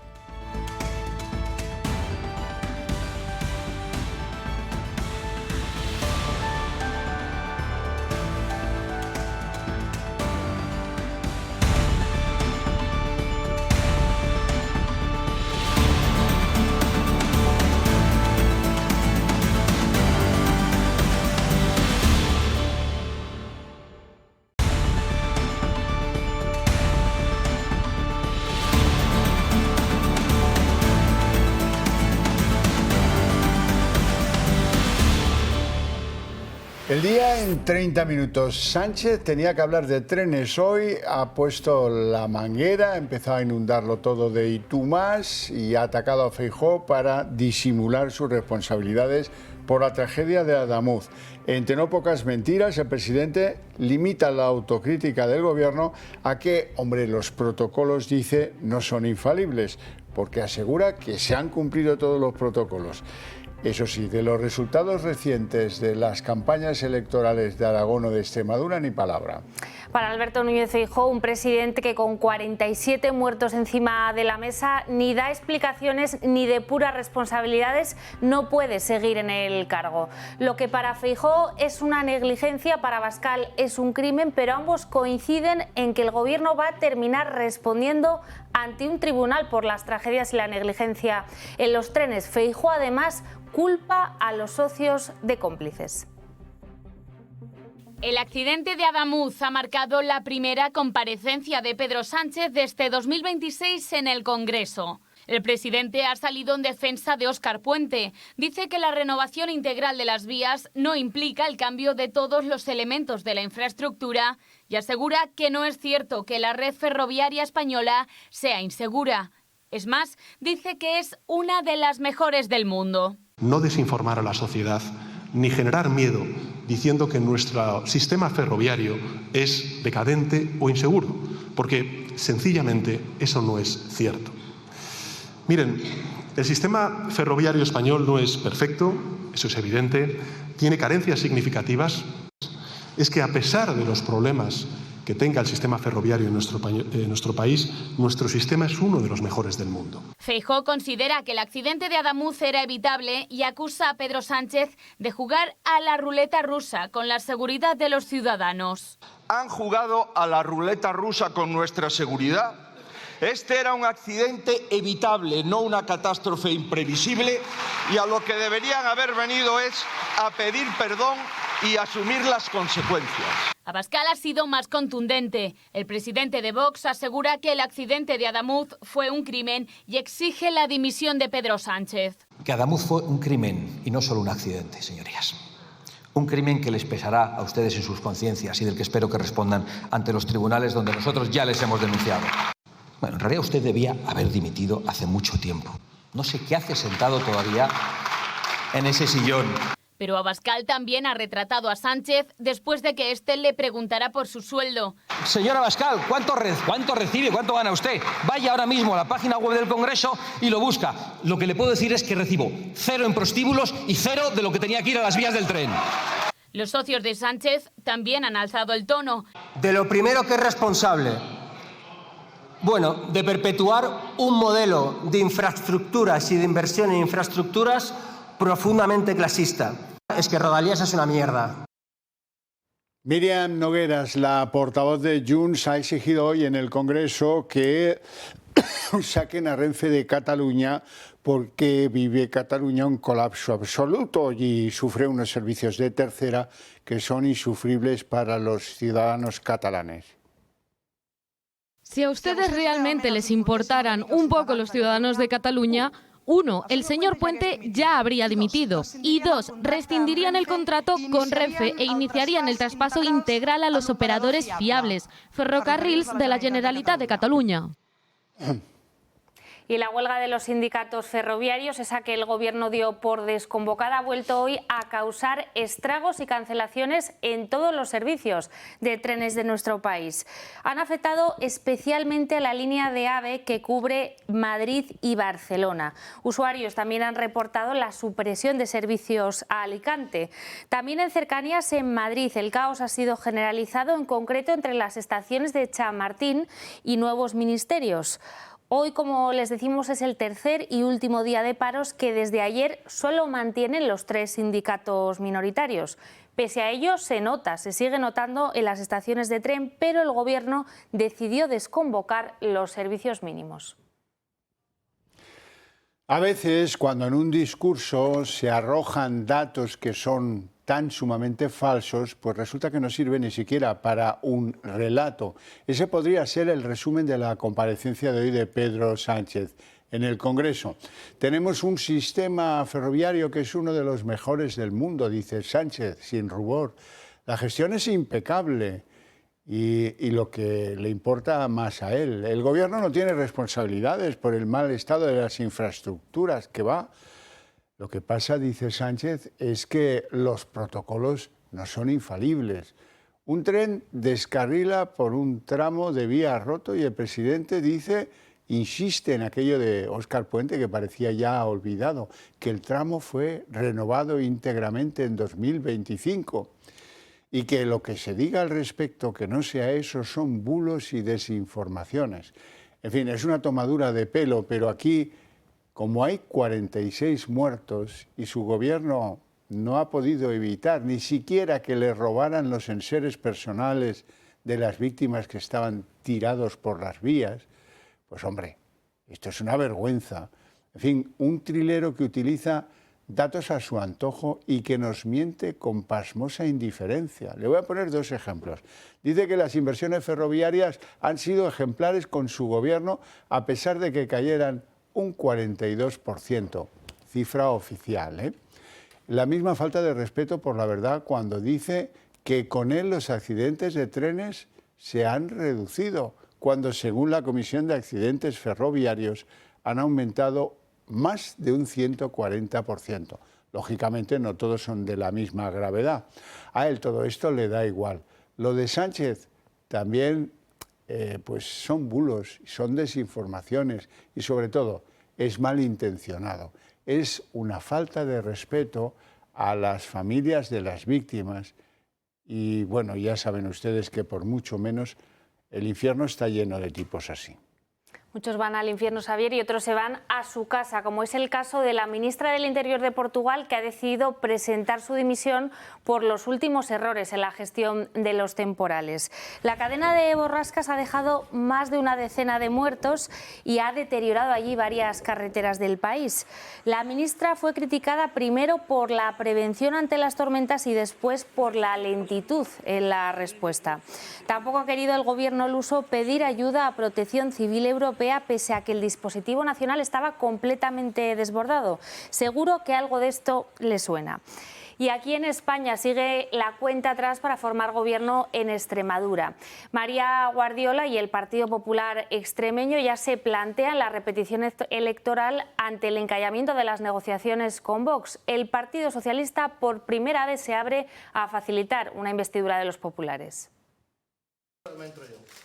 El día en 30 minutos. Sánchez tenía que hablar de trenes hoy, ha puesto la manguera, ha empezado a inundarlo todo de y tú más y ha atacado a Feijóo para disimular sus responsabilidades por la tragedia de Adamuz. Entre no pocas mentiras, el presidente limita la autocrítica del gobierno a que, hombre, los protocolos, dice, no son infalibles, porque asegura que se han cumplido todos los protocolos. Eso sí, de los resultados recientes de las campañas electorales de Aragón o de Extremadura, ni palabra. Para Alberto Núñez Feijóo, un presidente que con 47 muertos encima de la mesa ni da explicaciones ni depura responsabilidades, no puede seguir en el cargo. Lo que para Feijóo es una negligencia, para Abascal es un crimen, pero ambos coinciden en que el gobierno va a terminar respondiendo ante un tribunal por las tragedias y la negligencia en los trenes. Feijóo además culpa a los socios de cómplices. El accidente de Adamuz ha marcado la primera comparecencia de Pedro Sánchez desde 2026 en el Congreso. El presidente ha salido en defensa de Óscar Puente. Dice que la renovación integral de las vías no implica el cambio de todos los elementos de la infraestructura y asegura que no es cierto que la red ferroviaria española sea insegura. Es más, dice que es una de las mejores del mundo. No desinformar a la sociedad ni generar miedo diciendo que nuestro sistema ferroviario es decadente o inseguro, porque sencillamente eso no es cierto. Miren, el sistema ferroviario español no es perfecto, eso es evidente, tiene carencias significativas. Es que a pesar de los problemas que tenga el sistema ferroviario en nuestro país, nuestro sistema es uno de los mejores del mundo. Feijóo considera que el accidente de Adamuz era evitable y acusa a Pedro Sánchez de jugar a la ruleta rusa con la seguridad de los ciudadanos. Han jugado a la ruleta rusa con nuestra seguridad. Este era un accidente evitable, no una catástrofe imprevisible, y a lo que deberían haber venido es a pedir perdón y asumir las consecuencias. Abascal ha sido más contundente. El presidente de Vox asegura que el accidente de Adamuz fue un crimen y exige la dimisión de Pedro Sánchez. Que Adamuz fue un crimen y no solo un accidente, señorías. Un crimen que les pesará a ustedes en sus conciencias y del que espero que respondan ante los tribunales donde nosotros ya les hemos denunciado. Bueno, en realidad usted debía haber dimitido hace mucho tiempo. No sé qué hace sentado todavía en ese sillón. Pero Abascal también ha retratado a Sánchez después de que éste le preguntara por su sueldo. Señor Abascal, ¿cuánto recibe? ¿Cuánto gana usted? Vaya ahora mismo a la página web del Congreso y lo busca. Lo que le puedo decir es que recibo 0 en prostíbulos y 0 de lo que tenía que ir a las vías del tren. Los socios de Sánchez también han alzado el tono. De lo primero que es responsable, bueno, de perpetuar un modelo de infraestructuras y de inversión en infraestructuras profundamente clasista. Es que Rodalías es una mierda. Míriam Nogueras, la portavoz de Junts, ha exigido hoy en el Congreso que saquen a Renfe de Cataluña porque vive Cataluña un colapso absoluto y sufre unos servicios de tercera que son insufribles para los ciudadanos catalanes. Si a ustedes realmente les importaran un poco los ciudadanos de Cataluña, 1, el señor Puente ya habría dimitido y 2, rescindirían el contrato con Renfe e iniciarían el traspaso integral a los operadores fiables, Ferrocarrils de la Generalitat de Cataluña. Y la huelga de los sindicatos ferroviarios, esa que el Gobierno dio por desconvocada, ha vuelto hoy a causar estragos y cancelaciones en todos los servicios de trenes de nuestro país. Han afectado especialmente a la línea de AVE que cubre Madrid y Barcelona. Usuarios también han reportado la supresión de servicios a Alicante. También en cercanías en Madrid el caos ha sido generalizado, en concreto entre las estaciones de Chamartín y Nuevos Ministerios. Hoy, como les decimos, es el tercer y último día de paros que desde ayer solo mantienen los 3 sindicatos minoritarios. Pese a ello, se sigue notando en las estaciones de tren, pero el Gobierno decidió desconvocar los servicios mínimos. A veces, cuando en un discurso se arrojan datos que son tan sumamente falsos, pues resulta que no sirve ni siquiera para un relato. Ese podría ser el resumen de la comparecencia de hoy de Pedro Sánchez en el Congreso. Tenemos un sistema ferroviario que es uno de los mejores del mundo, dice Sánchez, sin rubor. La gestión es impecable y lo que le importa más a él. El Gobierno no tiene responsabilidades por el mal estado de las infraestructuras, que va. Lo que pasa, dice Sánchez, es que los protocolos no son infalibles. Un tren descarrila por un tramo de vía roto y el presidente dice insiste en aquello de Óscar Puente, que parecía ya olvidado, que el tramo fue renovado íntegramente en 2025 y que lo que se diga al respecto que no sea eso son bulos y desinformaciones. En fin, es una tomadura de pelo, pero aquí, como hay 46 muertos y su gobierno no ha podido evitar ni siquiera que le robaran los enseres personales de las víctimas que estaban tirados por las vías, pues hombre, esto es una vergüenza. En fin, un trilero que utiliza datos a su antojo y que nos miente con pasmosa indiferencia. Le voy a poner 2 ejemplos. Dice que las inversiones ferroviarias han sido ejemplares con su gobierno a pesar de que cayeran un 42%, cifra oficial, ¿eh? La misma falta de respeto por la verdad cuando dice que con él los accidentes de trenes se han reducido, cuando según la Comisión de Accidentes Ferroviarios han aumentado más de un 140%. Lógicamente no todos son de la misma gravedad. A él todo esto le da igual. Lo de Sánchez también pues son bulos, son desinformaciones y sobre todo es malintencionado. Es una falta de respeto a las familias de las víctimas y bueno, ya saben ustedes que por mucho menos el infierno está lleno de tipos así. Muchos van al infierno, Xavier, y otros se van a su casa, como es el caso de la ministra del Interior de Portugal, que ha decidido presentar su dimisión por los últimos errores en la gestión de los temporales. La cadena de borrascas ha dejado más de una decena de muertos y ha deteriorado allí varias carreteras del país. La ministra fue criticada primero por la prevención ante las tormentas y después por la lentitud en la respuesta. Tampoco ha querido el gobierno luso pedir ayuda a Protección Civil Europea, pese a que el dispositivo nacional estaba completamente desbordado. Seguro que algo de esto le suena. Y aquí en España sigue la cuenta atrás para formar gobierno en Extremadura. María Guardiola y el Partido Popular extremeño ya se plantean la repetición electoral ante el encallamiento de las negociaciones con Vox. El Partido Socialista por primera vez se abre a facilitar una investidura de los populares.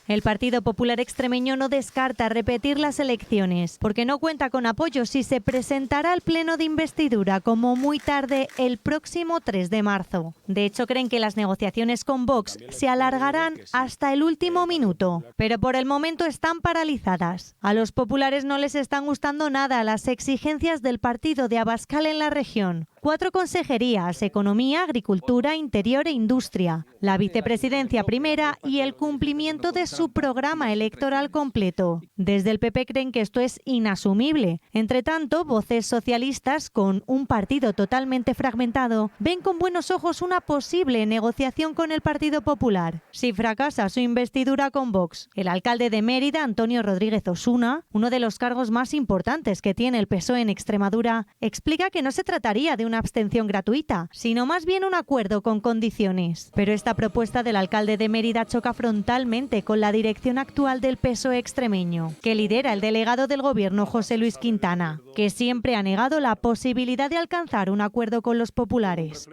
El Partido Popular extremeño no descarta repetir las elecciones, porque no cuenta con apoyo si se presentará al pleno de investidura como muy tarde el próximo 3 de marzo. De hecho, creen que las negociaciones con Vox se alargarán hasta el último minuto, pero por el momento están paralizadas. A los populares no les están gustando nada las exigencias del partido de Abascal en la región. 4 consejerías: Economía, Agricultura, Interior e Industria, la vicepresidencia primera y el cumplimiento de su programa electoral completo. Desde el PP creen que esto es inasumible. Entre tanto, voces socialistas, con un partido totalmente fragmentado, ven con buenos ojos una posible negociación con el Partido Popular. Si fracasa su investidura con Vox, el alcalde de Mérida, Antonio Rodríguez Osuna, uno de los cargos más importantes que tiene el PSOE en Extremadura, explica que no se trataría de una abstención gratuita, sino más bien un acuerdo con condiciones. Pero esta propuesta del alcalde de Mérida choca frontalmente con la dirección actual del PSOE extremeño, que lidera el delegado del gobierno José Luis Quintana, que siempre ha negado la posibilidad de alcanzar un acuerdo con los populares.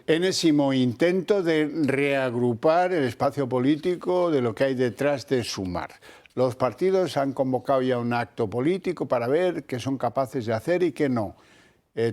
Enésimo intento de reagrupar el espacio político de lo que hay detrás de Sumar. Los partidos han convocado ya un acto político para ver qué son capaces de hacer y qué no.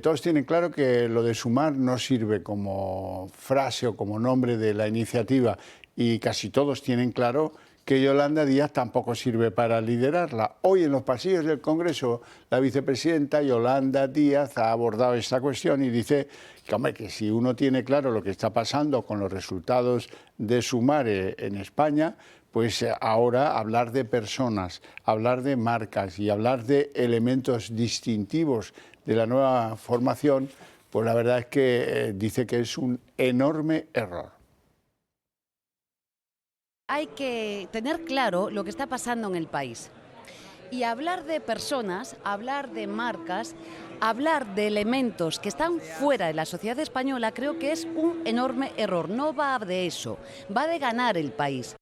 Todos tienen claro que lo de Sumar no sirve como frase o como nombre de la iniciativa y casi todos tienen claro que Yolanda Díaz tampoco sirve para liderarla. Hoy en los pasillos del Congreso la vicepresidenta Yolanda Díaz ha abordado esta cuestión y dice que, hombre, que si uno tiene claro lo que está pasando con los resultados de Sumar en España, pues ahora hablar de personas, hablar de marcas y hablar de elementos distintivos de la nueva formación, pues la verdad es que dice que es un enorme error. Hay que tener claro lo que está pasando en el país. Y hablar de personas, hablar de marcas, hablar de elementos que están fuera de la sociedad española, creo que es un enorme error. No va de eso, va de ganar el país.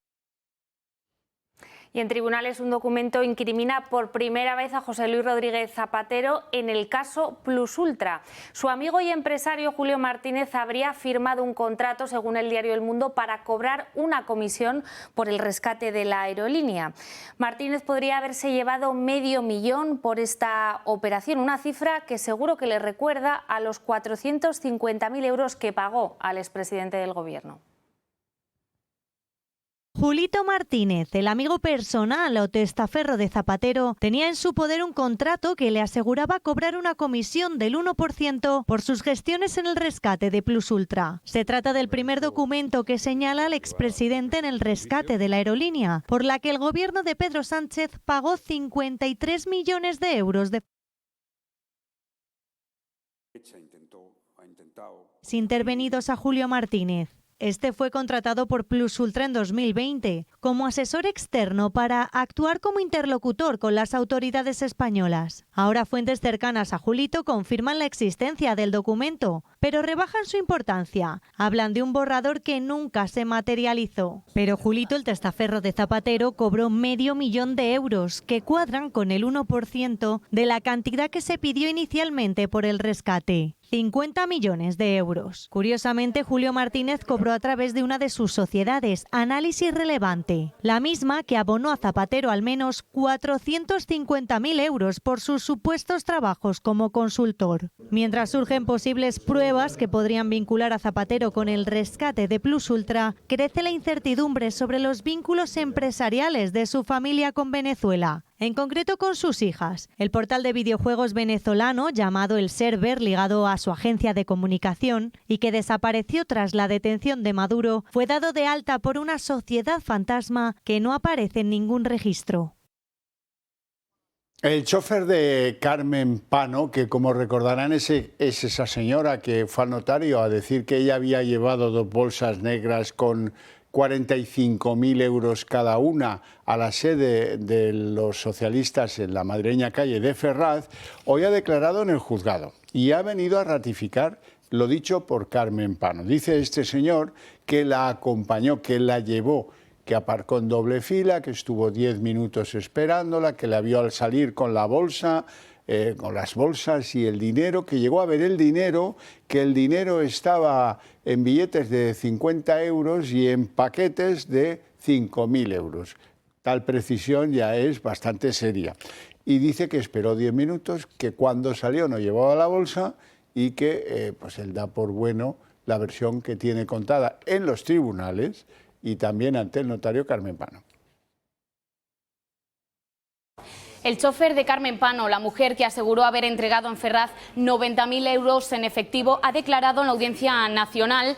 Y en tribunales un documento incrimina por primera vez a José Luis Rodríguez Zapatero en el caso Plus Ultra. Su amigo y empresario Julio Martínez habría firmado un contrato, según el diario El Mundo, para cobrar una comisión por el rescate de la aerolínea. Martínez podría haberse llevado $500.000 por esta operación, una cifra que seguro que le recuerda a los 450.000 euros que pagó al expresidente del Gobierno. Julito Martínez, el amigo personal o testaferro de Zapatero, tenía en su poder un contrato que le aseguraba cobrar una comisión del 1% por sus gestiones en el rescate de Plus Ultra. Se trata del primer documento que señala al expresidente en el rescate de la aerolínea, por la que el gobierno de Pedro Sánchez pagó 53 millones de euros de intervenidos a Julio Martínez. Este fue contratado por Plus Ultra en 2020 como asesor externo para actuar como interlocutor con las autoridades españolas. Ahora fuentes cercanas a Julito confirman la existencia del documento, pero rebajan su importancia. Hablan de un borrador que nunca se materializó. Pero Julito, el testaferro de Zapatero, cobró $500.000 que cuadran con el 1% de la cantidad que se pidió inicialmente por el rescate. 50 millones de euros. Curiosamente, Julio Martínez cobró a través de una de sus sociedades, Análisis Relevante, la misma que abonó a Zapatero al menos 450.000 euros por sus supuestos trabajos como consultor. Mientras surgen posibles pruebas que podrían vincular a Zapatero con el rescate de Plus Ultra, crece la incertidumbre sobre los vínculos empresariales de su familia con Venezuela, en concreto con sus hijas. El portal de videojuegos venezolano llamado El Server, ligado a su agencia de comunicación y que desapareció tras la detención de Maduro, fue dado de alta por una sociedad fantasma que no aparece en ningún registro. El chofer de Carmen Pano, que como recordarán es esa señora que fue al notario a decir que ella había llevado 2 bolsas negras con 45.000 euros cada una a la sede de los socialistas en la madrileña calle de Ferraz, hoy ha declarado en el juzgado y ha venido a ratificar lo dicho por Carmen Pano. Dice este señor que la acompañó, que la llevó, que aparcó en doble fila, que estuvo 10 minutos esperándola, que la vio al salir con la bolsa, con las bolsas y el dinero, que llegó a ver el dinero, que el dinero estaba en billetes de 50 euros y en paquetes de 5.000 euros. Tal precisión ya es bastante seria. Y dice que esperó 10 minutos, que cuando salió no llevaba la bolsa y que pues él da por bueno la versión que tiene contada en los tribunales y también ante el notario Carmen Pano. El chofer de Carmen Pano, la mujer que aseguró haber entregado en Ferraz 90.000 euros en efectivo, ha declarado en la Audiencia Nacional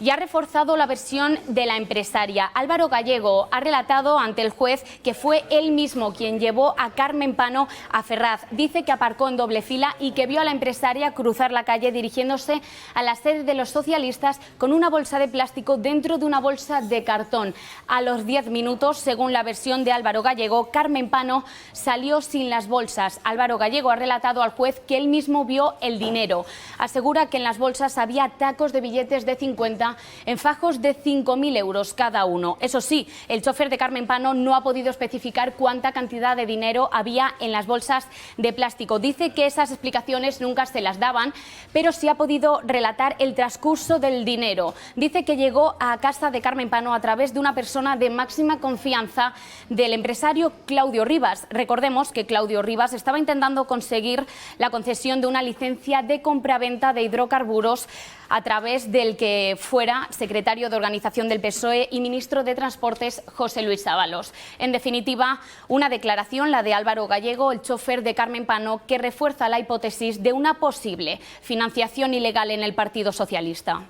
y ha reforzado la versión de la empresaria. Álvaro Gallego ha relatado ante el juez que fue él mismo quien llevó a Carmen Pano a Ferraz. Dice que aparcó en doble fila y que vio a la empresaria cruzar la calle dirigiéndose a la sede de los socialistas con una bolsa de plástico dentro de una bolsa de cartón. A los 10 minutos, según la versión de Álvaro Gallego, Carmen Pano salió sin las bolsas. Álvaro Gallego ha relatado al juez que él mismo vio el dinero. Asegura que en las bolsas había tacos de billetes de 50 en fajos de 5.000 euros cada uno. Eso sí, el chofer de Carmen Pano no ha podido especificar cuánta cantidad de dinero había en las bolsas de plástico. Dice que esas explicaciones nunca se las daban, pero sí ha podido relatar el transcurso del dinero. Dice que llegó a casa de Carmen Pano a través de una persona de máxima confianza del empresario Claudio Rivas. Recordemos que Claudio Rivas estaba intentando conseguir la concesión de una licencia de compraventa de hidrocarburos a través del que fuera secretario de Organización del PSOE y ministro de Transportes José Luis Ábalos. En definitiva, una declaración, la de Álvaro Gallego, el chofer de Carmen Pano, que refuerza la hipótesis de una posible financiación ilegal en el Partido Socialista.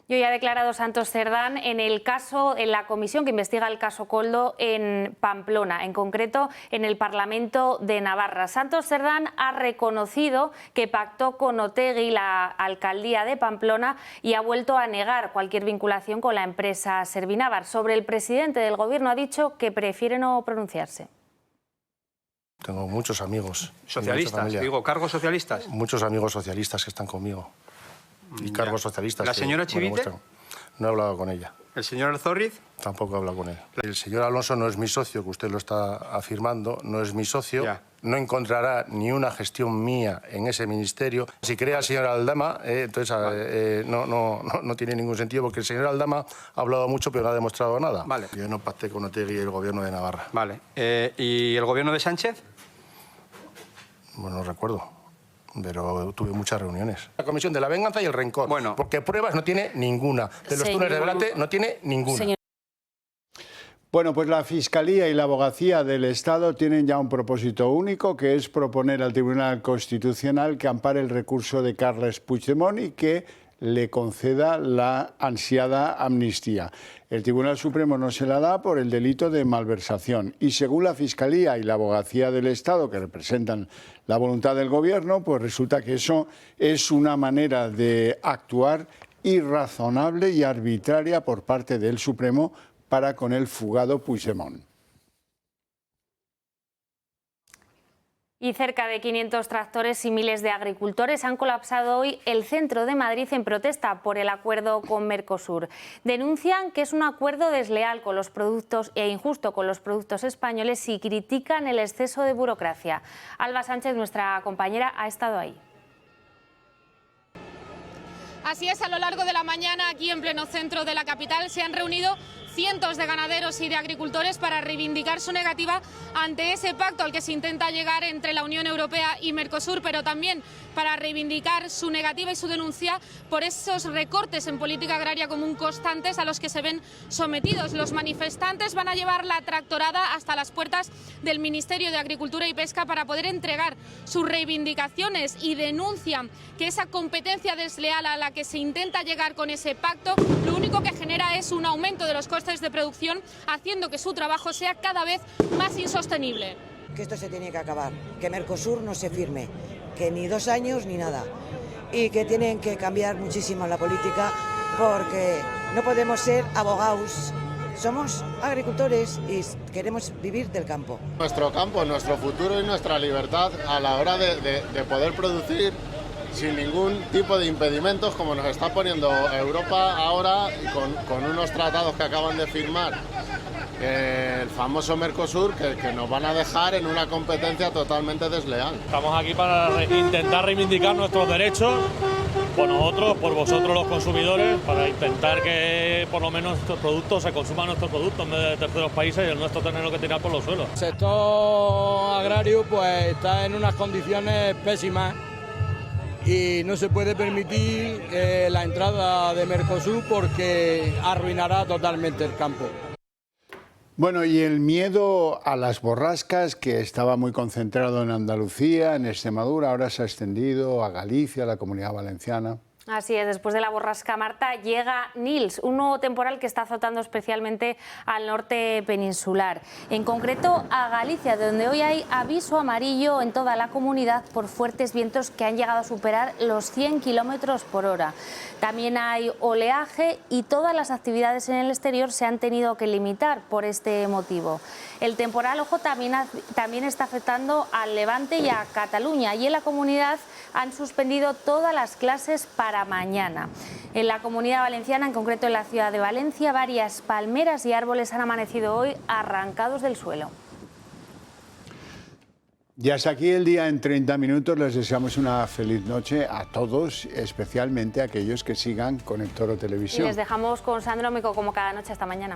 Y hoy ha declarado Santos Cerdán en la comisión que investiga el caso Koldo en Pamplona, en concreto en el Parlamento de Navarra. Santos Cerdán ha reconocido que pactó con Otegi la alcaldía de Pamplona y ha vuelto a negar cualquier vinculación con la empresa Servinavar. Sobre el presidente del Gobierno ha dicho que prefiere no pronunciarse. Tengo muchos amigos. ¿Socialistas? Digo, ¿cargos socialistas? Muchos amigos socialistas que están conmigo. Y cargos socialistas. ¿La señora Chivite? No he hablado con ella. ¿El señor Alzorriz? Tampoco he hablado con él. El señor Alonso no es mi socio, que usted lo está afirmando, no es mi socio. Ya. No encontrará ni una gestión mía en ese ministerio. Si cree al señor Aldama, entonces no tiene ningún sentido, porque el señor Aldama ha hablado mucho, pero no ha demostrado nada. Vale. Yo no pacté con Otegi y el gobierno de Navarra. Vale. ¿Y el gobierno de Sánchez? Bueno, no recuerdo, pero tuve muchas reuniones. La comisión de la venganza y el rencor. Bueno. Porque pruebas no tiene ninguna. De los túneles de Belate no tiene ninguna. Bueno, pues la Fiscalía y la Abogacía del Estado tienen ya un propósito único, que es proponer al Tribunal Constitucional que ampare el recurso de Carles Puigdemont y que le conceda la ansiada amnistía. El Tribunal Supremo no se la da por el delito de malversación y según la Fiscalía y la Abogacía del Estado, que representan la voluntad del Gobierno, pues resulta que eso es una manera de actuar irrazonable y arbitraria por parte del Supremo para con el fugado Puigdemont. Y cerca de 500 tractores y miles de agricultores han colapsado hoy el centro de Madrid en protesta por el acuerdo con Mercosur. Denuncian que es un acuerdo desleal con los productos e injusto con los productos españoles y critican el exceso de burocracia. Alba Sánchez, nuestra compañera, ha estado ahí. Así es, a lo largo de la mañana, aquí en pleno centro de la capital, se han reunido cientos de ganaderos y de agricultores para reivindicar su negativa ante ese pacto al que se intenta llegar entre la Unión Europea y Mercosur, pero también para reivindicar su negativa y su denuncia por esos recortes en política agraria común constantes a los que se ven sometidos. Los manifestantes van a llevar la tractorada hasta las puertas del Ministerio de Agricultura y Pesca para poder entregar sus reivindicaciones y denuncian que esa competencia desleal a la que se intenta llegar con ese pacto, lo único que genera es un aumento de los costes de producción, haciendo que su trabajo sea cada vez más insostenible. Que esto se tiene que acabar, que Mercosur no se firme, que ni 2 años ni nada, y que tienen que cambiar muchísimo la política porque no podemos ser abogados. Somos agricultores y queremos vivir del campo. Nuestro campo, nuestro futuro y nuestra libertad a la hora de poder producir sin ningún tipo de impedimentos, como nos está poniendo Europa ahora con unos tratados que acaban de firmar, el famoso Mercosur, que nos van a dejar en una competencia totalmente desleal. Estamos aquí para intentar reivindicar nuestros derechos, por nosotros, por vosotros los consumidores, para intentar que por lo menos nuestros productos se consuman nuestros productos en vez de terceros países y el nuestro tenerlo que tirar por los suelos. El sector agrario pues está en unas condiciones pésimas y no se puede permitir la entrada de Mercosur porque arruinará totalmente el campo. Bueno, y el miedo a las borrascas, que estaba muy concentrado en Andalucía, en Extremadura, ahora se ha extendido a Galicia, a la Comunidad Valenciana. Así es, después de la borrasca Marta llega Nils, un nuevo temporal que está azotando especialmente al norte peninsular, en concreto a Galicia, donde hoy hay aviso amarillo en toda la comunidad por fuertes vientos que han llegado a superar los 100 kilómetros por hora. También hay oleaje y todas las actividades en el exterior se han tenido que limitar por este motivo. El temporal, ojo, también está afectando al Levante y a Cataluña, y en la comunidad han suspendido todas las clases para mañana. En la Comunidad Valenciana, en concreto en la ciudad de Valencia, varias palmeras y árboles han amanecido hoy arrancados del suelo. Y hasta aquí el día en 30 minutos. Les deseamos una feliz noche a todos, especialmente a aquellos que sigan con el Toro Televisión. Y les dejamos con Sandro Mico como cada noche. Hasta mañana.